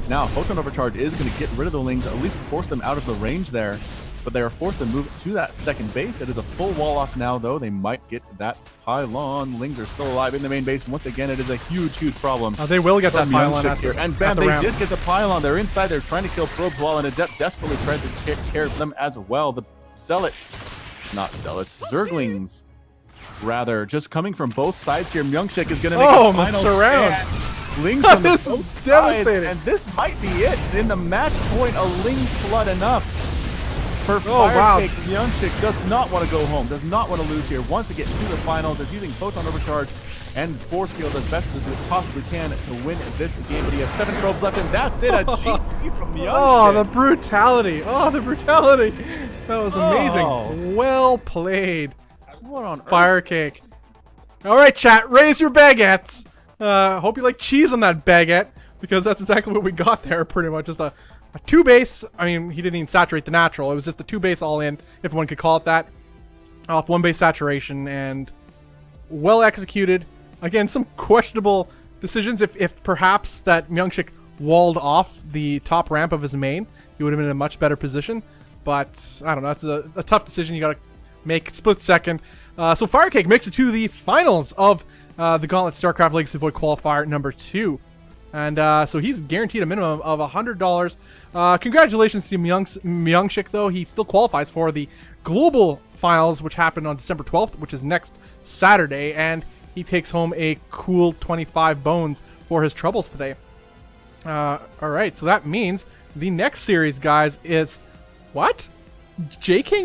Now, Photon Overcharge is going to get rid of the lings, at least force them out of the range there. But they are forced to move to that second base. It is a full wall off now, though. They might get that pylon. Lings are still alive in the main base. Once again, it is a huge, huge problem. They will get that pylon here. And bam, they did get the pylon. They're inside. They're trying to kill probes while an Adept desperately tries to take care of them as well. The Zealots, not Zealots, Zerglings, rather, just coming from both sides here. MyuNgSiK is going to make a final surround. Lings from the This is devastating. And this might be it. In the match point, a ling flood enough. For Firecake, MyuNgSiK does not want to go home, does not want to lose here, wants to get to the finals, is using Photon Overcharge and Force Field as best as it possibly can to win this game. But he has 7 probes left, and that's it, a GG from MyuNgSiK. Oh, the brutality. Oh, the brutality. That was amazing. Well played. What on earth? Firecake. All right, chat, raise your baguettes. Hope you like cheese on that baguette, because that's exactly what we got there, pretty much. Just a 2 base. I mean, he didn't even saturate the natural. It was just a 2 base all in, if one could call it that. Off 1 base saturation, and well executed. Again, some questionable decisions. If perhaps that MyuNgSiK walled off the top ramp of his main, he would have been in a much better position. but I don't know. It's a tough decision you got to make split second. So Firecake makes it to the finals of the Gauntlet StarCraft Legacy Void Qualifier number 2. And so he's guaranteed a minimum of $100. Congratulations to MyuNgSiK, though. He still qualifies for the global finals, which happen on December 12th, which is next Saturday. And he takes home a cool 25 bones for his troubles today. All right, so that means the next series, guys, is what? J King